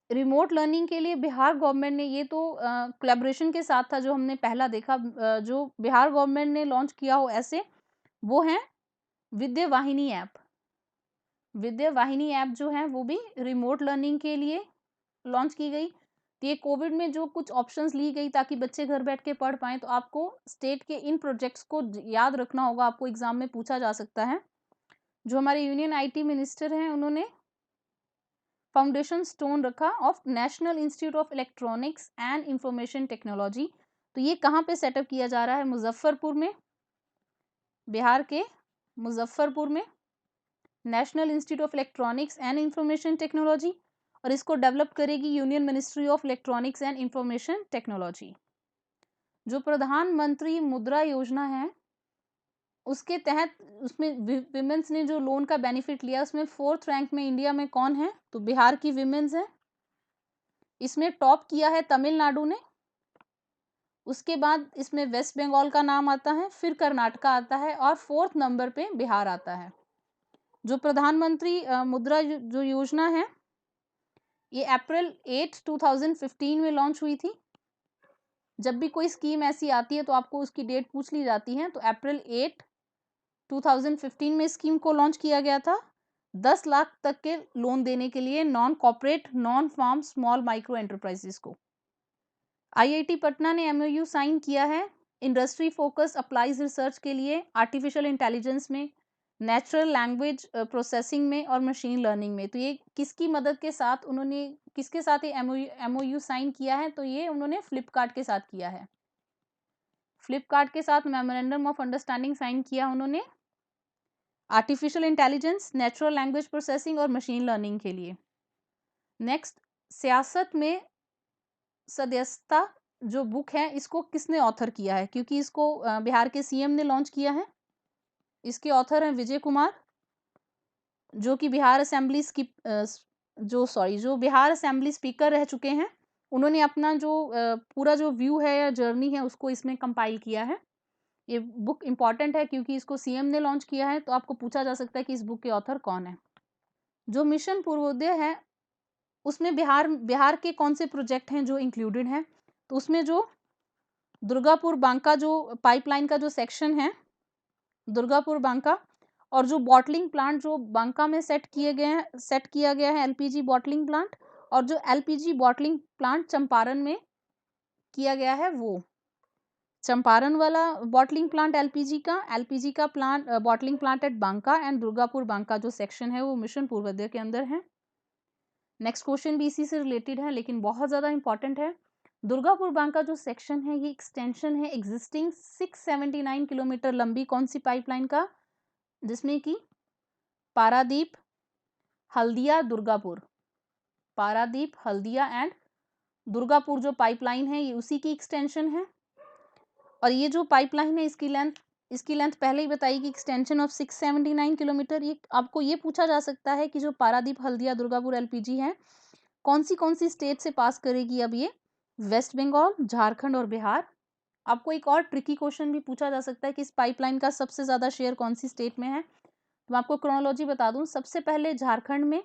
रिमोट लर्निंग के लिए बिहार गवर्नमेंट ने, ये तो कोलैबोरेशन के साथ था जो हमने पहला देखा, जो बिहार गवर्नमेंट ने लॉन्च किया हो ऐसे, वो है विद्या वाहिनी ऐप। विद्या वाहिनी ऐप जो है वो भी रिमोट लर्निंग के लिए लॉन्च की गई। तो ये कोविड में जो कुछ ऑप्शंस ली गई ताकि बच्चे घर बैठ के पढ़ पाएं, तो आपको स्टेट के इन प्रोजेक्ट्स को याद रखना होगा, आपको एग्जाम में पूछा जा सकता है। जो हमारे यूनियन आईटी मिनिस्टर हैं उन्होंने फाउंडेशन स्टोन रखा of national institute of electronics and information technology. तो ये कहाँ पे सेटअप किया जा रहा है? मुजफ्फरपुर में, बिहार के मुजफ्फरपुर में national institute of electronics and information technology, और इसको डेवलप करेगी union ministry of electronics and information technology. जो प्रधानमंत्री मुद्रा योजना है उसके तहत उसमें विमेंस ने जो लोन का बेनिफिट लिया उसमें 4th रैंक में इंडिया में कौन है? तो बिहार की विमेंस है। इसमें टॉप किया है तमिलनाडु ने, उसके बाद इसमें वेस्ट बंगाल का नाम आता है, फिर कर्नाटका आता है और 4th नंबर पे बिहार आता है। जो प्रधानमंत्री मुद्रा जो योजना है ये अप्रैल 8 2015 में लॉन्च हुई थी। जब भी कोई स्कीम ऐसी आती है तो आपको उसकी डेट पूछ ली जाती है, तो अप्रैल 8 2015 में स्कीम को लॉन्च किया गया था 10 लाख तक के लोन देने के लिए non corporate non farm small micro enterprises को। आईआईटी पटना ने एमओयू साइन किया है इंडस्ट्री फोकस अप्लाइज रिसर्च के लिए आर्टिफिशियल इंटेलिजेंस में, नेचुरल लैंग्वेज प्रोसेसिंग में और मशीन लर्निंग में। तो ये किसकी मदद के साथ उन्होंने, किसके साथ ये एमओयू साइन किया है? तो ये उन्होंने फ्लिपकार्ट के साथ किया है। फ्लिपकार्ट के साथ मेमोरेंडम ऑफ अंडरस्टैंडिंग साइन किया उन्होंने artificial intelligence, natural language processing और मशीन लर्निंग के लिए। नेक्स्ट, सियासत में सदस्यता जो बुक है इसको किसने ऑथर किया है? क्योंकि इसको बिहार के सीएम ने लॉन्च किया है। इसके ऑथर हैं विजय कुमार, जो कि बिहार असेंबली की जो बिहार असेंबली स्पीकर रह चुके हैं। उन्होंने अपना जो पूरा जो व्यू है या जर्नी है उसको इसमें कंपाइल किया है। ये बुक इंपॉर्टेंट है क्योंकि इसको सीएम ने लॉन्च किया है, तो आपको पूछा जा सकता है कि इस बुक के ऑथर कौन है। जो मिशन पूर्वोदय है उसमें बिहार के कौन से प्रोजेक्ट हैं जो इंक्लूडेड हैं? तो उसमें जो दुर्गापुर बांका जो पाइपलाइन का जो सेक्शन है, दुर्गापुर बांका, और जो बॉटलिंग प्लांट जो बांका में सेट किया गया है एलपीजी बॉटलिंग प्लांट, और जो एलपीजी बॉटलिंग प्लांट चंपारण में किया गया है, वो चंपारण वाला बॉटलिंग प्लांट एलपीजी का plant bottling plant at Banka and Durgapur Banka जो सेक्शन है वो मिशन पूर्वोदय के अंदर है। नेक्स्ट क्वेश्चन भी इसी से रिलेटेड है लेकिन बहुत ज्यादा इंपॉर्टेंट है। दुर्गापुर बांका जो सेक्शन है ये एक्सटेंशन है एग्जिस्टिंग 679 किलोमीटर लंबी कौन सी पाइपलाइन का? जिसमें कि पारादीप, हल्दिया, दुर्गापुर, पारादीप, हल्दिया एंड दुर्गापुर जो पाइपलाइन है ये उसी की एक्सटेंशन है। और ये जो पाइपलाइन है इसकी लेंथ पहले ही बताई कि एक्सटेंशन ऑफ 679 किलोमीटर। ये आपको ये पूछा जा सकता है कि जो पारादीप, हल्दिया, दुर्गापुर एलपीजी है कौन सी स्टेट से पास करेगी? अब ये वेस्ट बंगाल, झारखंड और बिहार। आपको एक और ट्रिकी क्वेश्चन भी पूछा जा सकता है कि इस पाइपलाइन का सबसे ज्यादा शेयर कौन सी स्टेट में है? तो मैं आपको क्रोनोलॉजी बता दूं, सबसे पहले झारखंड में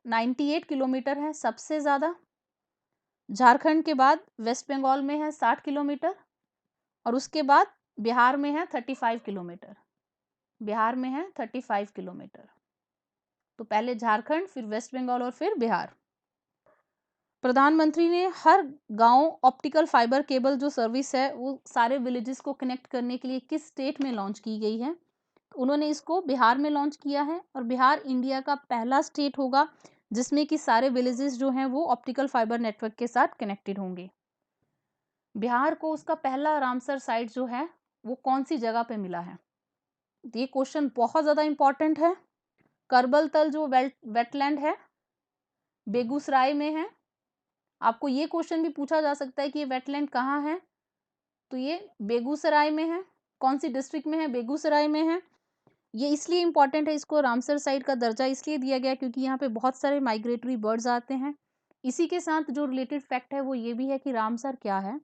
98 किलोमीटर है सबसे ज्यादा। झारखंड के बाद वेस्ट बंगाल में है 60 किलोमीटर, और उसके बाद बिहार में है 35 किलोमीटर। बिहार में है 35 किलोमीटर। तो पहले झारखंड, फिर वेस्ट बंगाल और फिर बिहार। प्रधानमंत्री ने हर गांव ऑप्टिकल फाइबर केबल जो सर्विस है वो सारे विलेजेस को कनेक्ट करने के लिए किस स्टेट में लॉन्च की गई है? उन्होंने इसको बिहार में लॉन्च किया है और बिहार इंडिया का पहला स्टेट होगा जिसमें कि सारे विलेजेस जो हैं वो ऑप्टिकल फाइबर नेटवर्क के साथ कनेक्टेड होंगे। बिहार को उसका पहला रामसर साइट जो है वो कौन सी जगह पे मिला है? ये क्वेश्चन बहुत ज़्यादा इंपॉर्टेंट है। करबल तल जो वेटलैंड है बेगूसराय में है। आपको ये क्वेश्चन भी पूछा जा सकता है कि ये वेटलैंड कहाँ है, तो ये बेगूसराय में है। कौन सी डिस्ट्रिक्ट में है? बेगूसराय में है। ये इसलिए इंपॉर्टेंट है, इसको रामसर साइट का दर्जा इसलिए दिया गया क्योंकि यहाँ पे बहुत सारे माइग्रेटरी बर्ड्स आते हैं। इसी के साथ जो रिलेटेड फैक्ट है वो ये भी है कि रामसर क्या है।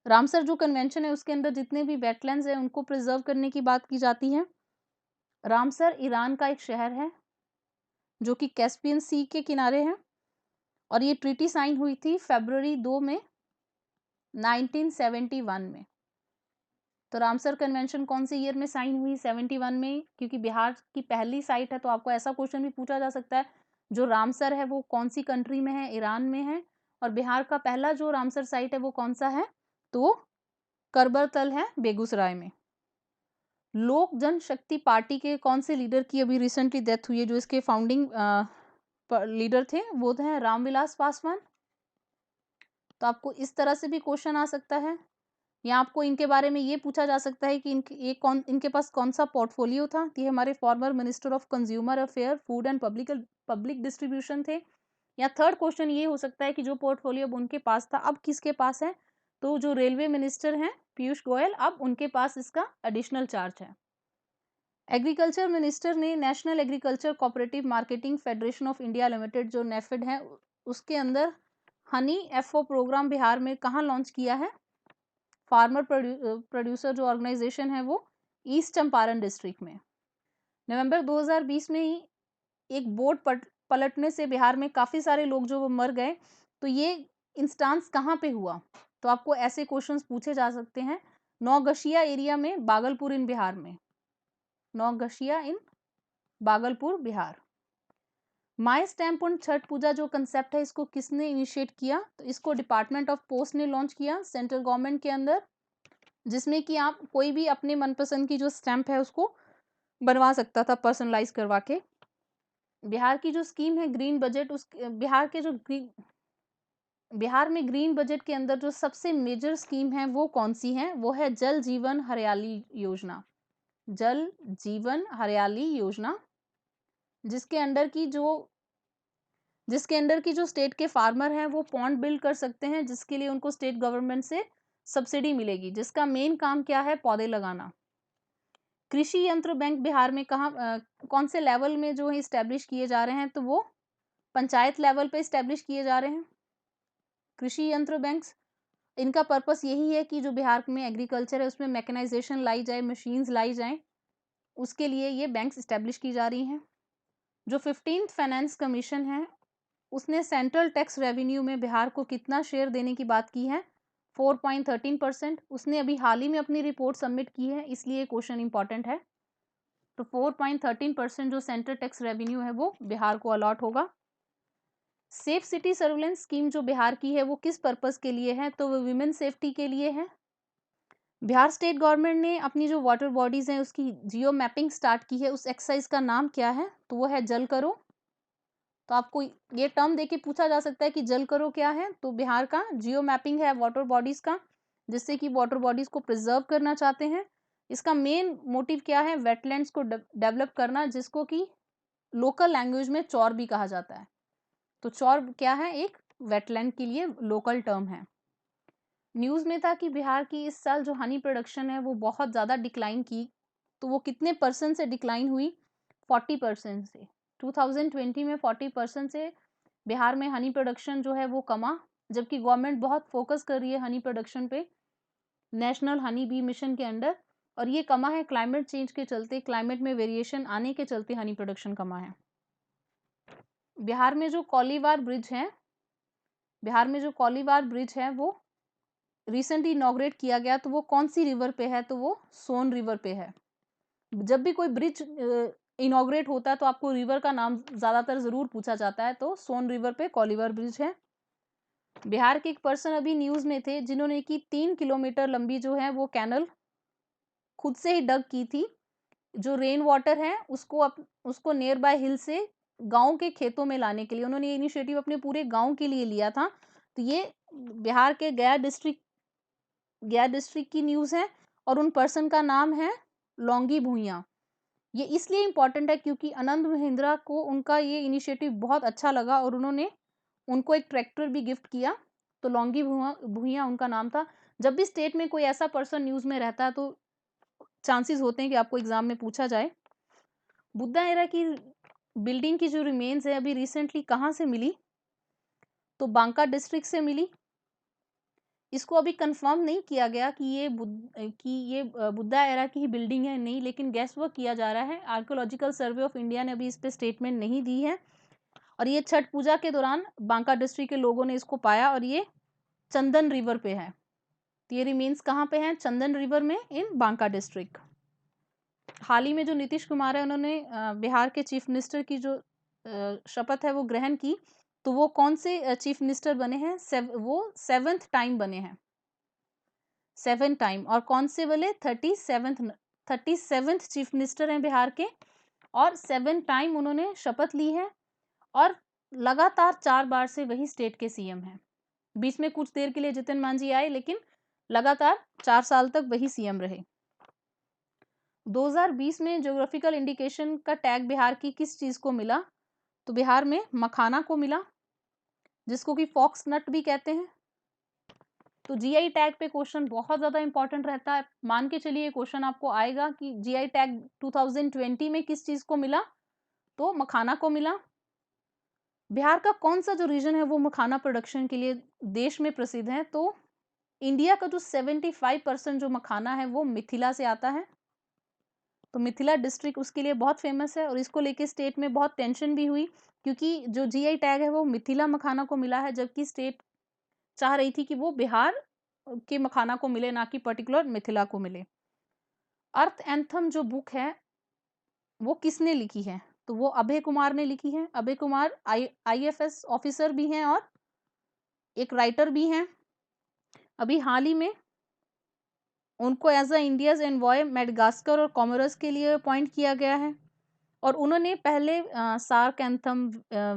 रामसर जो कन्वेंशन है उसके अंदर जितने भी वेटलैंड्स हैं उनको प्रिजर्व करने की बात की जाती है। रामसर ईरान का एक शहर है जो कि कैस्पियन सी के किनारे है और ये ट्रीटी साइन हुई थी फरवरी 2 में 1971 में। तो रामसर कन्वेंशन कौन से ईयर में साइन हुई? 71 में, क्योंकि बिहार की पहली साइट है तो आपको ऐसा क्वेश्चन भी पूछा जा सकता है जो रामसर है वो कौन सी कंट्री में है? ईरान में है। और बिहार का पहला जो रामसर साइट है वो कौन सा है? तो करबल तल है बेगूसराय में। लोक जनशक्ति पार्टी के कौन से लीडर की अभी रिसेंटली डेथ हुई है? जो इसके फाउंडिंग लीडर थे वो थे रामविलास पासवान। तो आपको इस तरह से भी क्वेश्चन आ सकता है या आपको इनके बारे में ये पूछा जा सकता है कि इनके पास कौन सा पोर्टफोलियो था। ये हमारे former minister of consumer affair, food and public distribution थे। या थर्ड क्वेश्चन ये हो सकता है कि जो पोर्टफोलियो अब उनके पास था अब किसके पास है? तो जो रेलवे मिनिस्टर हैं पीयूष गोयल, अब उनके पास इसका एडिशनल चार्ज है। एग्रीकल्चर मिनिस्टर ने national agriculture cooperative marketing federation of India limited जो नेफेड है उसके अंदर हनी एफओ प्रोग्राम बिहार में कहाँ लॉन्च किया है? फार्मर प्रोड्यूसर जो ऑर्गेनाइजेशन है वो ईस्ट चंपारण डिस्ट्रिक्ट में। नवंबर 2020 में ही एक बोट पलटने से बिहार में काफ़ी सारे लोग जो वो मर गए। तो ये इंस्टांस कहाँ पे हुआ? तो आपको ऐसे क्वेश्चंस पूछे जा सकते हैं। नौगशिया एरिया में, बागलपुर इन बिहार में। Naugachia in Bhagalpur Bihar. My stamp on Chhath Puja जो कंसेप्ट है इसको किसने इनिशिएट किया? तो इसको डिपार्टमेंट ऑफ पोस्ट ने लॉन्च किया सेंट्रल गवर्नमेंट के अंदर, जिसमें कि आप कोई भी अपने मनपसंद की जो स्टैम्प है उसको बनवा सकता था पर्सनलाइज करवा के। बिहार की जो स्कीम है ग्रीन बजट, उस बिहार में ग्रीन बजट के अंदर जो सबसे मेजर स्कीम है वो कौन सी है? वो है जल जीवन हरियाली योजना। जल जीवन हरियाली योजना, जिसके अंडर की जो स्टेट के फार्मर हैं वो पॉन्ड बिल्ड कर सकते हैं, जिसके लिए उनको स्टेट गवर्नमेंट से सब्सिडी मिलेगी, जिसका मेन काम क्या है? पौधे लगाना। कृषि यंत्र बैंक बिहार में कौन से लेवल में जो है इस्टेब्लिश किए जा रहे हैं? तो वो पंचायत लेवल पे इस्टेब्लिश किए जा रहे हैं कृषि यंत्र बैंक्स। इनका पर्पस यही है कि जो बिहार में एग्रीकल्चर है उसमें मैकेनाइजेशन लाई जाए, मशीन्स लाई जाएं, उसके लिए ये बैंक्स इस्टेब्लिश की जा रही हैं। जो 15th फाइनेंस कमीशन है उसने सेंट्रल टैक्स रेवेन्यू में बिहार को कितना शेयर देने की बात की है? 4.13%। उसने अभी हाल ही में अपनी रिपोर्ट सबमिट की है, इसलिए क्वेश्चन इंपॉर्टेंट है। तो 4.13% जो सेंट्रल टैक्स रेवेन्यू है वो बिहार को अलॉट होगा। सेफ सिटी सर्विलेंस स्कीम जो बिहार की है वो किस पर्पस के लिए है? तो वो विमेन सेफ्टी के लिए है। बिहार स्टेट गवर्नमेंट ने अपनी जो वाटर बॉडीज हैं उसकी जियो मैपिंग स्टार्ट की है, उस एक्सरसाइज का नाम क्या है? तो वो है जल करो। तो आपको ये टर्म देके पूछा जा सकता है कि जल करो क्या है? तो बिहार का जियो मैपिंग है वाटर बॉडीज का, जिससे कि वाटर बॉडीज को प्रिजर्व करना चाहते हैं। इसका मेन मोटिव क्या है? वेटलैंड्स को डेवलप करना, जिसको कि लोकल लैंग्वेज में चौर भी कहा जाता है। तो चौर क्या है? एक वेटलैंड के लिए लोकल टर्म है। न्यूज़ में था कि बिहार की इस साल जो हनी प्रोडक्शन है वो बहुत ज़्यादा डिक्लाइन की। तो वो कितने परसेंट से डिक्लाइन हुई? 40% से। 2020 में 40% से बिहार में हनी प्रोडक्शन जो है वो कमा, जबकि गवर्नमेंट बहुत फोकस कर रही है हनी प्रोडक्शन पे नेशनल हनी बी मिशन के अंडर, और ये कमा है क्लाइमेट चेंज के चलते, क्लाइमेट में वेरिएशन आने के चलते हनी प्रोडक्शन कमा है। बिहार में जो कोलीवार ब्रिज है वो रिसेंटली इनॉग्रेट किया गया। तो वो कौन सी रिवर पे है? तो वो सोन रिवर पे है। जब भी कोई ब्रिज इनॉग्रेट होता है तो आपको रिवर का नाम ज़्यादातर ज़रूर पूछा जाता है, तो सोन रिवर पे कोलीवार ब्रिज है। बिहार के एक पर्सन अभी न्यूज़ में थे जिन्होंने कि 3 किलोमीटर लंबी जो है वो कैनल खुद से ही डग की थी। जो रेन वाटर है उसको नियर बाय हिल से गाँव के खेतों में लाने के लिए उन्होंने ये इनिशिएटिव अपने पूरे गाँव के लिए लिया था। तो ये बिहार के गया डिस्ट्रिक्ट की न्यूज़ है और उन पर्सन का नाम है लौंगी भुइयां। ये इसलिए इम्पोर्टेंट है क्योंकि आनंद महिंद्रा को उनका ये इनिशिएटिव बहुत अच्छा लगा और उन्होंने उनको एक ट्रैक्टर भी गिफ्ट किया। तो लौंगी भुइयां उनका नाम था। जब भी स्टेट में कोई ऐसा पर्सन न्यूज़ में रहता है तो चांसेस होते हैं कि आपको एग्जाम में पूछा जाए। बुद्धा एरा की बिल्डिंग की जो रिमेन्स है अभी रिसेंटली कहाँ से मिली? तो बांका डिस्ट्रिक्ट से मिली। इसको अभी कंफर्म नहीं किया गया कि ये बुद्धा एरा की ही बिल्डिंग है नहीं, लेकिन गैस वर्क किया जा रहा है। आर्कियोलॉजिकल सर्वे ऑफ इंडिया ने अभी इस पे स्टेटमेंट नहीं दी है। और ये छठ पूजा के दौरान बांका डिस्ट्रिक्ट के लोगों ने इसको पाया और ये चंदन रिवर पे है। तो ये रिमेन्स कहाँ पे हैं? चंदन रिवर में इन बांका डिस्ट्रिक्ट। हाल ही में जो नीतीश कुमार है उन्होंने बिहार के चीफ मिनिस्टर की जो शपथ है वो ग्रहण की। तो वो कौन से चीफ मिनिस्टर बने हैं? वो 7th टाइम बने हैं। 7 टाइम। और कौन से वाले? 37th चीफ मिनिस्टर हैं बिहार के और 7 टाइम उन्होंने शपथ ली है और लगातार 4 बार से वही स्टेट के सीएम हैं। बीच में कुछ देर के लिए जितिन मांझी आए लेकिन लगातार 4 साल तक वही सीएम रहे। 2020 में ज्योग्राफिकल इंडिकेशन का टैग बिहार की किस चीज को मिला? तो बिहार में मखाना को मिला, जिसको कि फॉक्स नट भी कहते हैं। तो जीआई टैग पे क्वेश्चन बहुत ज्यादा इंपॉर्टेंट रहता है। मान के चलिए क्वेश्चन आपको आएगा कि जीआई टैग 2020 में किस चीज को मिला? तो मखाना को मिला। बिहार का कौन सा जो रीजन है वो मखाना प्रोडक्शन के लिए देश में प्रसिद्ध है? तो इंडिया का जो 75% जो मखाना है वो मिथिला से आता है। तो मिथिला डिस्ट्रिक्ट उसके लिए बहुत फेमस है और इसको लेके स्टेट में बहुत टेंशन भी हुई क्योंकि जो जीआई टैग है वो मिथिला मखाना को मिला है, जबकि स्टेट चाह रही थी कि वो बिहार के मखाना को मिले, ना कि पर्टिकुलर मिथिला को मिले। अर्थ एंथम जो बुक है वो किसने लिखी है? तो वो अभय कुमार ने लिखी है। अभय कुमार आईएफएस ऑफिसर भी हैं और एक राइटर भी हैं। अभी हाल ही में उनको as a India's envoy Madagascar और कॉमोरस के लिए अपॉइंट किया गया है और उन्होंने पहले SAARC anthem,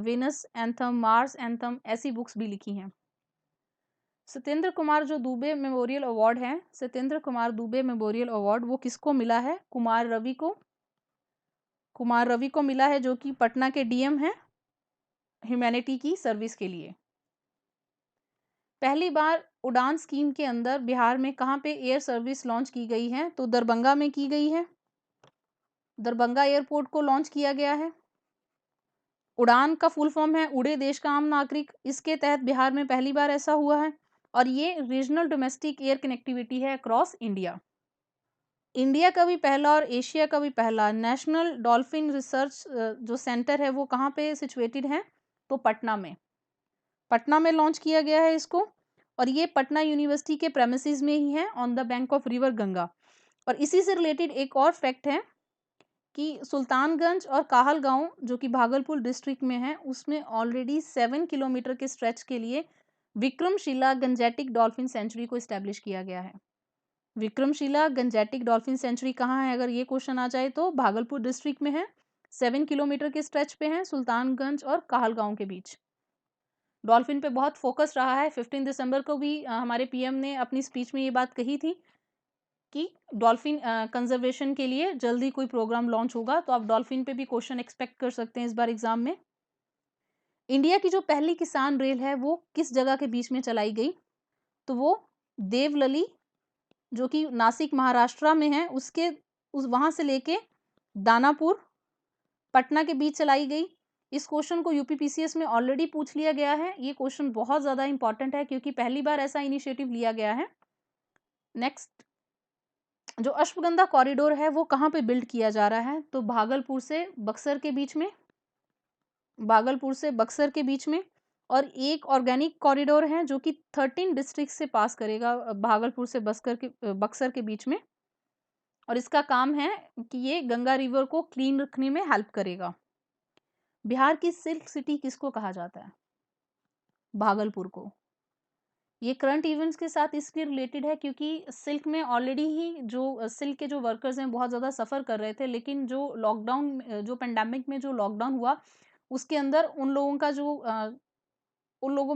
Venus anthem, Mars anthem ऐसी बुक्स भी लिखी हैं। सत्येंद्र कुमार जो दुबे मेमोरियल अवार्ड है, सत्येंद्र कुमार दुबे मेमोरियल अवार्ड वो किसको मिला है? कुमार रवि को। कुमार रवि को मिला है जो कि पटना के डीएम हैं ह्यूमैनिटी की सर्विस के लिए। पहली बार उड़ान स्कीम के अंदर बिहार में कहाँ पे एयर सर्विस लॉन्च की गई है? तो दरभंगा में की गई है। दरभंगा एयरपोर्ट को लॉन्च किया गया है। उड़ान का फुल फॉर्म है उड़े देश का आम नागरिक। इसके तहत बिहार में पहली बार ऐसा हुआ है और ये रीजनल डोमेस्टिक एयर कनेक्टिविटी है अक्रॉस इंडिया। इंडिया का भी पहला और एशिया का भी पहला नेशनल डॉल्फिन रिसर्च जो सेंटर है वो कहाँ पे सिचुएटेड है? तो पटना में। पटना में लॉन्च किया गया है इसको और ये पटना यूनिवर्सिटी के प्रेमिसेस में ही है on the bank of river Ganga. और इसी से रिलेटेड एक और फैक्ट है कि सुल्तानगंज और काहलगांव जो कि भागलपुर डिस्ट्रिक्ट में है उसमें ऑलरेडी 7 किलोमीटर के स्ट्रेच के लिए विक्रमशिला गंजेटिक डॉल्फिन सेंचुरी को इस्टेब्लिश किया गया है। विक्रमशिला गंजेटिक डॉल्फिन सेंचुरी कहाँ है? अगर ये क्वेश्चन आ जाए तो भागलपुर डिस्ट्रिक्ट में है। 7 किलोमीटर के स्ट्रेच पे है सुल्तानगंज और काहलगांव के बीच। डॉल्फिन पे बहुत फोकस रहा है। 15 दिसंबर को भी हमारे पीएम ने अपनी स्पीच में ये बात कही थी कि डॉल्फिन कंजर्वेशन के लिए जल्दी कोई प्रोग्राम लॉन्च होगा। तो आप डॉल्फिन पे भी क्वेश्चन एक्सपेक्ट कर सकते हैं इस बार एग्जाम में। इंडिया की जो पहली किसान रेल है वो किस जगह के बीच में चलाई गई? तो वो देवलली जो कि नासिक महाराष्ट्र में है उसके वहां से लेके दानापुर पटना के बीच चलाई गई। इस क्वेश्चन को यूपीपीसीएस में ऑलरेडी पूछ लिया गया है। ये क्वेश्चन बहुत ज्यादा इंपॉर्टेंट है क्योंकि पहली बार ऐसा इनिशिएटिव लिया गया है। नेक्स्ट, जो अश्वगंधा कॉरिडोर है वो कहाँ पे बिल्ड किया जा रहा है? तो भागलपुर से बक्सर के बीच में। भागलपुर से बक्सर के बीच में। और एक ऑर्गेनिक कॉरिडोर है जो कि 13 डिस्ट्रिक्ट से पास करेगा भागलपुर से बक्सर के बीच में। और इसका काम है कि ये गंगा रिवर को क्लीन रखने में हेल्प करेगा। बिहार की सिल्क सिटी किसको कहा जाता है? भागलपुर को। ये करंट इवेंट्स के साथ इसलिए रिलेटेड है क्योंकि सिल्क में ऑलरेडी ही जो सिल्क के जो वर्कर्स हैं बहुत ज़्यादा सफ़र कर रहे थे, लेकिन जो लॉकडाउन जो पैंडेमिक में जो लॉकडाउन हुआ, उसके अंदर उन लोगों का जो उन लोगों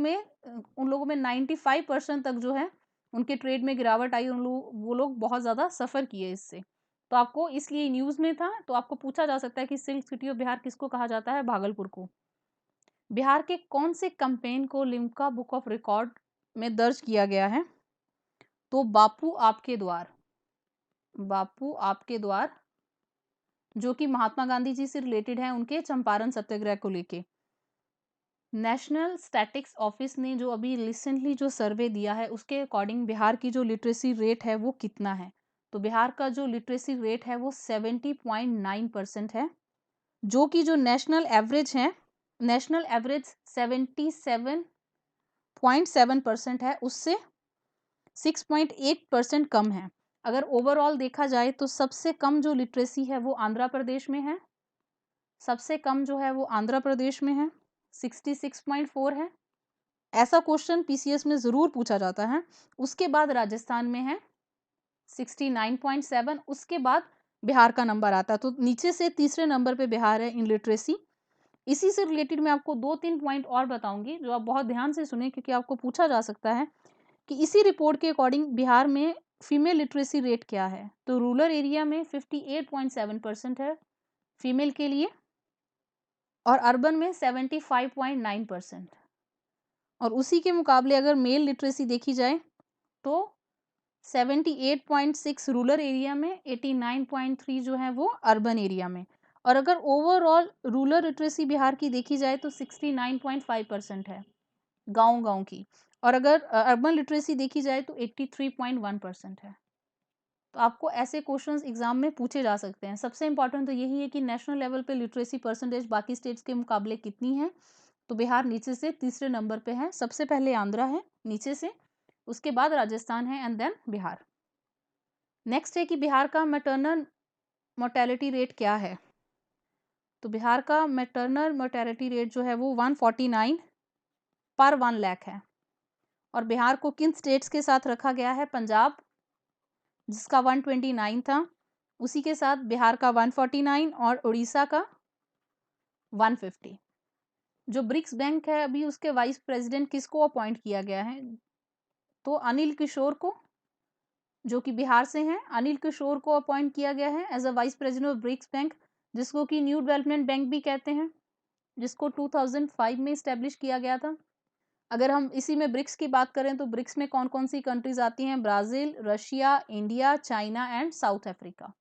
में 95% तक जो है, उनके ट्रेड में गिरावट आई, वो लोग बहुत ज़्यादा सफ़र किए इससे। तो आपको इसलिए न्यूज़ में था, तो आपको पूछा जा सकता है कि सिल्क सिटी ऑफ बिहार किसको कहा जाता है? भागलपुर को। बिहार के कौन से कैंपेन को लिम्का बुक ऑफ रिकॉर्ड में दर्ज किया गया है? तो बापू आपके द्वार, बापू आपके द्वार, जो कि महात्मा गांधी जी से रिलेटेड है, उनके चंपारण सत्याग्रह को लेके। नेशनल स्टैटिक्स ऑफिस ने जो अभी रिसेंटली जो सर्वे दिया है, उसके अकॉर्डिंग बिहार की जो लिटरेसी रेट है वो कितना है? तो बिहार का जो लिटरेसी रेट है वो 70.9% है, जो कि जो नेशनल एवरेज है, नेशनल एवरेज 77.7% है, उससे 6.8% कम है। अगर ओवरऑल देखा जाए तो सबसे कम जो लिटरेसी है वो आंध्र प्रदेश में है, सबसे कम जो है वो आंध्र प्रदेश में है, 66.4 है। ऐसा क्वेश्चन पीसीएस में ज़रूर पूछा जाता है। उसके बाद राजस्थान में है 69.7, उसके बाद बिहार का नंबर आता है। तो नीचे से तीसरे नंबर पे बिहार है इन लिटरेसी। इसी से रिलेटेड मैं आपको 2-3 पॉइंट और बताऊंगी, जो आप बहुत ध्यान से सुने, क्योंकि आपको पूछा जा सकता है कि इसी रिपोर्ट के अकॉर्डिंग बिहार में फीमेल लिटरेसी रेट क्या है। तो रूरल एरिया में 58.7% है फीमेल के लिए, और अर्बन में 75.9%। और उसी के मुकाबले अगर मेल लिटरेसी देखी जाए तो 78.6 रूरल एरिया में, 89.3 जो है वो अर्बन एरिया में। और अगर ओवरऑल रूरल लिटरेसी बिहार की देखी जाए तो 69.5% है गांव की, और अगर अर्बन लिटरेसी देखी जाए तो 83.1% है। तो आपको ऐसे क्वेश्चंस एग्जाम में पूछे जा सकते हैं। सबसे इंपॉर्टेंट तो यही है कि नेशनल लेवल पे लिटरेसी परसेंटेज बाकी स्टेट्स के मुकाबले कितनी है। तो बिहार नीचे से तीसरे नंबर पे है, सबसे पहले आंध्रा है नीचे से, उसके बाद राजस्थान है, एंड देन बिहार। नेक्स्ट है कि बिहार का मैटरनल मोर्टेलिटी रेट क्या है। तो बिहार का मैटरनल मोर्टेलिटी रेट जो है वो 149 पर 1 लाख है। और बिहार को किन स्टेट्स के साथ रखा गया है? पंजाब, जिसका 129 था, उसी के साथ बिहार का 149, और उड़ीसा का 150। जो ब्रिक्स बैंक है, अभी उसके वाइस प्रेसिडेंट किसको अपॉइंट किया गया है? तो अनिल किशोर को, जो कि बिहार से हैं, अनिल किशोर को अपॉइंट किया गया है as a vice president of BRICS bank, जिसको कि न्यू डेवलपमेंट बैंक भी कहते हैं, जिसको 2005 में इस्टेब्लिश किया गया था। अगर हम इसी में ब्रिक्स की बात करें तो ब्रिक्स में कौन कौन सी कंट्रीज आती हैं? Brazil, Russia, India, China and south Africa.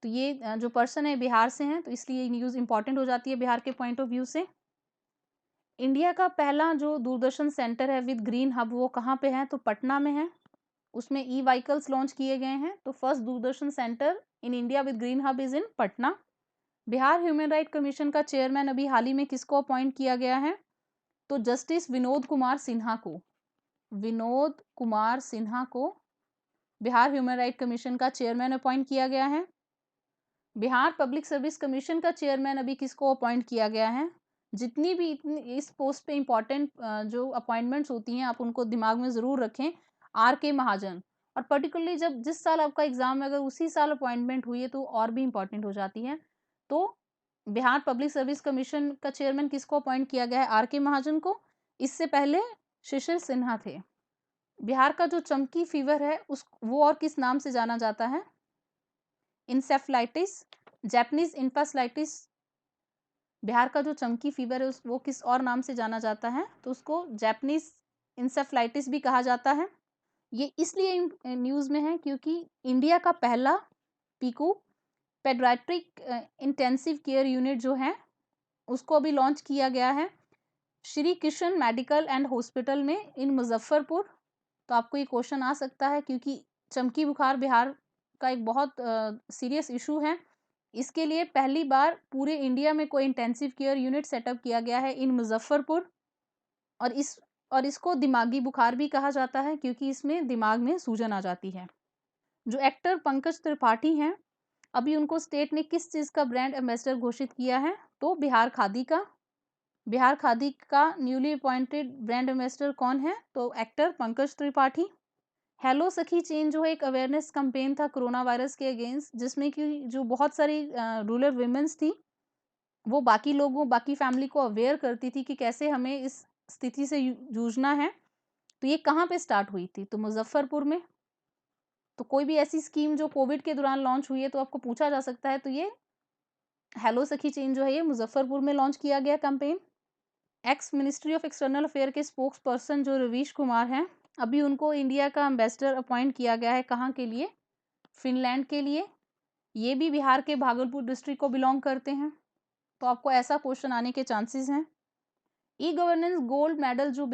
तो ये जो पर्सन है बिहार से हैं, तो इसलिए ये न्यूज़ इंपॉर्टेंट हो जाती है बिहार के पॉइंट ऑफ व्यू से। इंडिया का पहला जो दूरदर्शन सेंटर है विद ग्रीन हब, वो कहाँ पे है? तो पटना में है। उसमें ई व्हीकल्स लॉन्च किए गए हैं। तो first Doordarshan centre in India with green hub is in Patna. Bihar human right commission का चेयरमैन अभी हाल ही में किसको अपॉइंट किया गया है? तो जस्टिस विनोद कुमार सिन्हा को, विनोद कुमार सिन्हा को बिहार ह्यूमन राइट कमीशन का चेयरमैन अपॉइंट किया गया है। बिहार पब्लिक सर्विस कमीशन का चेयरमैन अभी किसको अपॉइंट किया गया है? जितनी भी इस पोस्ट पे इंपॉर्टेंट जो अपॉइंटमेंट्स होती हैं, आप उनको दिमाग में ज़रूर रखें। आर के महाजन। और पर्टिकुलरली जब जिस साल आपका एग्जाम है, अगर उसी साल अपॉइंटमेंट हुई है तो और भी इंपॉर्टेंट हो जाती है। तो बिहार पब्लिक सर्विस कमीशन का चेयरमैन किसको अपॉइंट किया गया है? आर के महाजन को। इससे पहले शिशिर सिन्हा थे। बिहार का जो चमकी फीवर है उस वो और किस नाम से जाना जाता है? Encephalitis, Japanese इन्फेस्टाइटिस। बिहार का जो चमकी फीवर है वो किस और नाम से जाना जाता है? तो उसको जैपनीज इंसेफ्लाइटिस भी कहा जाता है। ये इसलिए न्यूज़ में है क्योंकि इंडिया का पहला Piku paediatric intensive care unit जो है, उसको अभी लॉन्च किया गया है Shri Krishna medical and hospital में इन मुजफ्फरपुर। तो आपको ये क्वेश्चन आ सकता है क्योंकि चमकी बुखार बिहार का एक बहुत सीरियस इशू है। इसके लिए पहली बार पूरे इंडिया में कोई इंटेंसिव केयर यूनिट सेटअप किया गया है इन मुजफ्फरपुर। और इसको दिमागी बुखार भी कहा जाता है क्योंकि इसमें दिमाग में सूजन आ जाती है। जो एक्टर पंकज त्रिपाठी हैं, अभी उनको स्टेट ने किस चीज़ का ब्रांड एम्बेसडर घोषित किया है? तो बिहार खादी का। बिहार खादी का न्यूली अपॉइंटेड ब्रांड एम्बेसडर कौन है? तो एक्टर पंकज त्रिपाठी। हेलो सखी चेन जो है एक अवेयरनेस कैंपेन था कोरोना वायरस के अगेंस्ट, जिसमें कि जो बहुत सारी रूरल विमेंस थी, वो बाकी लोगों, बाकी फैमिली को अवेयर करती थी कि कैसे हमें इस स्थिति से जूझना है। तो ये कहाँ पे स्टार्ट हुई थी? तो मुजफ्फरपुर में। तो कोई भी ऐसी स्कीम जो कोविड के दौरान लॉन्च हुई है तो आपको पूछा जा सकता है, तो ये हेलो सखी चेन जो है ये मुजफ्फरपुर में लॉन्च किया गया campaign. X ministry of external affair के स्पोक्स पर्सन जो रवीश कुमार हैं, अभी उनको इंडिया का एम्बेसडर अपॉइंट किया गया है। कहाँ के लिए? फिनलैंड के लिए। ये भी बिहार के भागलपुर डिस्ट्रिक्ट को बिलोंग करते हैं। तो आपको ऐसा क्वेश्चन आने के चांसेस हैं। ई गवर्नेंस गोल्ड मेडल जो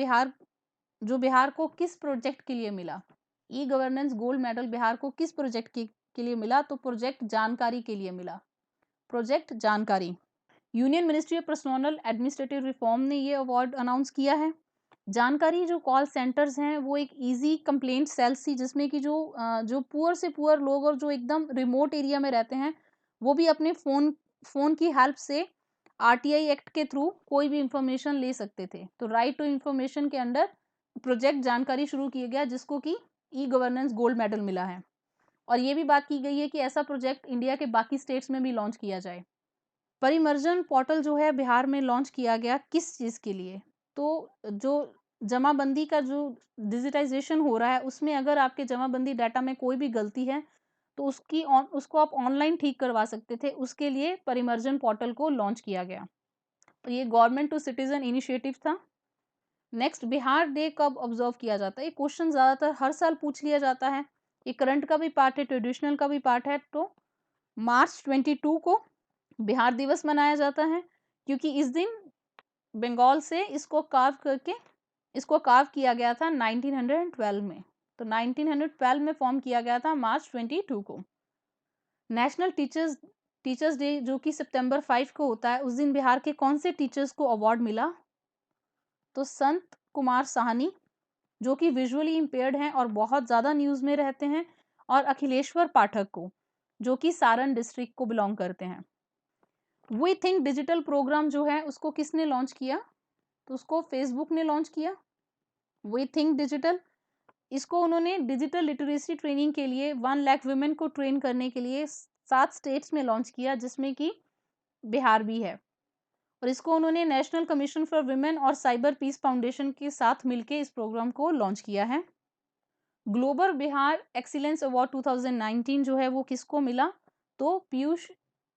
बिहार को किस प्रोजेक्ट के लिए मिला? E governance gold medal Bihar को किस प्रोजेक्ट के लिए मिला? तो प्रोजेक्ट जानकारी के लिए मिला। प्रोजेक्ट जानकारी। Union ministry of personal administrative reform ने ये अवार्ड अनाउंस किया है। जानकारी जो कॉल सेंटर्स हैं वो एक इजी कंप्लेंट सेल्स थी, जिसमें कि जो पुअर से पुअर लोग और जो एकदम रिमोट एरिया में रहते हैं, वो भी अपने फोन की हेल्प से आरटीआई एक्ट के थ्रू कोई भी इंफॉर्मेशन ले सकते थे। तो राइट टू इंफॉर्मेशन के अंडर प्रोजेक्ट जानकारी शुरू किया गया, जिसको कि ई गवर्नेंस गोल्ड मेडल मिला है। और ये भी बात की गई है कि ऐसा प्रोजेक्ट इंडिया के बाकी स्टेट्स में भी लॉन्च किया जाए। परिमर्जन पोर्टल जो है बिहार में लॉन्च किया गया, किस चीज़ के लिए? तो जो जमाबंदी का जो डिजिटाइजेशन हो रहा है, उसमें अगर आपके जमाबंदी डाटा में कोई भी गलती है तो उसको आप ऑनलाइन ठीक करवा सकते थे। उसके लिए परिमर्जन पोर्टल को लॉन्च किया गया। तो ये गवर्नमेंट टू सिटीजन इनिशिएटिव था। नेक्स्ट, बिहार डे कब ऑब्जर्व किया जाता है? ये क्वेश्चन ज़्यादातर हर साल पूछ लिया जाता है। ये करंट का भी पार्ट है, ट्रेडिशनल का भी पार्ट है। तो मार्च 22 को बिहार दिवस मनाया जाता है, क्योंकि इस दिन बंगाल से इसको कार्व किया गया था 1912 में। तो 1912 में फॉर्म किया गया था मार्च 22 को। नेशनल टीचर्स डे जो कि सितंबर 5 को होता है, उस दिन बिहार के कौन से टीचर्स को अवार्ड मिला? तो संत कुमार साहनी, जो कि विजुअली इम्पेयर्ड हैं और बहुत ज़्यादा न्यूज़ में रहते हैं, और अखिलेश्वर पाठक को, जो कि सारण डिस्ट्रिक्ट को बिलोंग करते हैं। वी थिंक डिजिटल प्रोग्राम जो है उसको किसने लॉन्च किया? तो उसको फेसबुक ने लॉन्च किया। वी थिंक डिजिटल, इसको उन्होंने डिजिटल लिटरेसी ट्रेनिंग के लिए 1 लाख वुमेन को ट्रेन करने के लिए 7 स्टेट्स में लॉन्च किया, जिसमें कि बिहार भी है। और इसको उन्होंने नेशनल कमीशन फॉर वुमेन और साइबर पीस फाउंडेशन के साथ मिलकर इस प्रोग्राम को लॉन्च किया है। ग्लोबल बिहार एक्सीलेंस अवार्ड 2019 जो है वो किसको मिला? तो पीयूष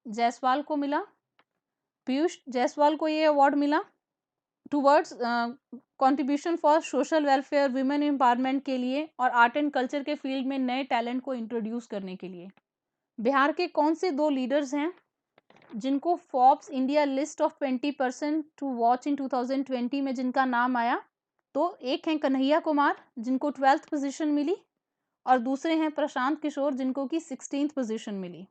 जायसवाल को मिला। पीयूष जायसवाल को ये अवार्ड मिला towards contribution for social welfare, women empowerment के लिए और आर्ट एंड कल्चर के फील्ड में नए टैलेंट को इंट्रोड्यूस करने के लिए। बिहार के कौन से 2 लीडर्स हैं जिनको Forbes India list of 20% to watch in 2020 में जिनका नाम आया? तो एक हैं कन्हैया कुमार, जिनको 12th पोजीशन मिली, और दूसरे हैं प्रशांत किशोर, जिनको कि 16th पोजीशन मिली।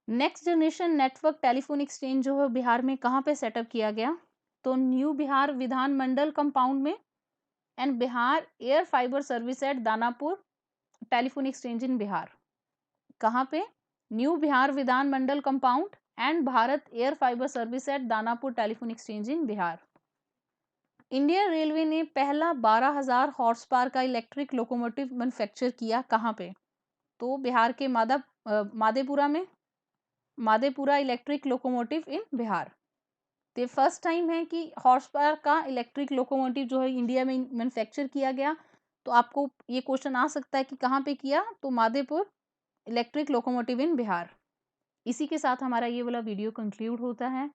Next generation network telephone exchange जो है बिहार में कहाँ पे सेटअप किया गया? तो न्यू बिहार विधानमंडल कंपाउंड में, and Bihar air fibre service eight Danapur telephone exchange इन बिहार। कहाँ पे? न्यू बिहार विधानमंडल compound and Bharat air fibre service eight Danapur telephone exchange in Bihar. Indian railway ने पहला 12,000 हॉर्स पावर का इलेक्ट्रिक लोकोमोटिव मैन्युफैक्चर किया। कहाँ पे? तो बिहार के मादेपुरा इलेक्ट्रिक लोकोमोटिव इन बिहार। तो फर्स्ट टाइम है कि हॉर्स पावर का इलेक्ट्रिक लोकोमोटिव जो है इंडिया में मैन्युफैक्चर किया गया। तो आपको ये क्वेश्चन आ सकता है कि कहाँ पे किया? तो मादेपुर इलेक्ट्रिक लोकोमोटिव इन बिहार। इसी के साथ हमारा ये वाला वीडियो कंक्लूड होता है।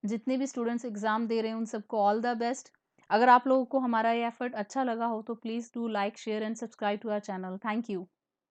जितने भी स्टूडेंट्स एग्जाम दे रहे हैं उन सबको ऑल द बेस्ट। अगर आप लोगों को हमारा ये एफर्ट अच्छा लगा हो तो please do like, share and subscribe to our channel. Thank you.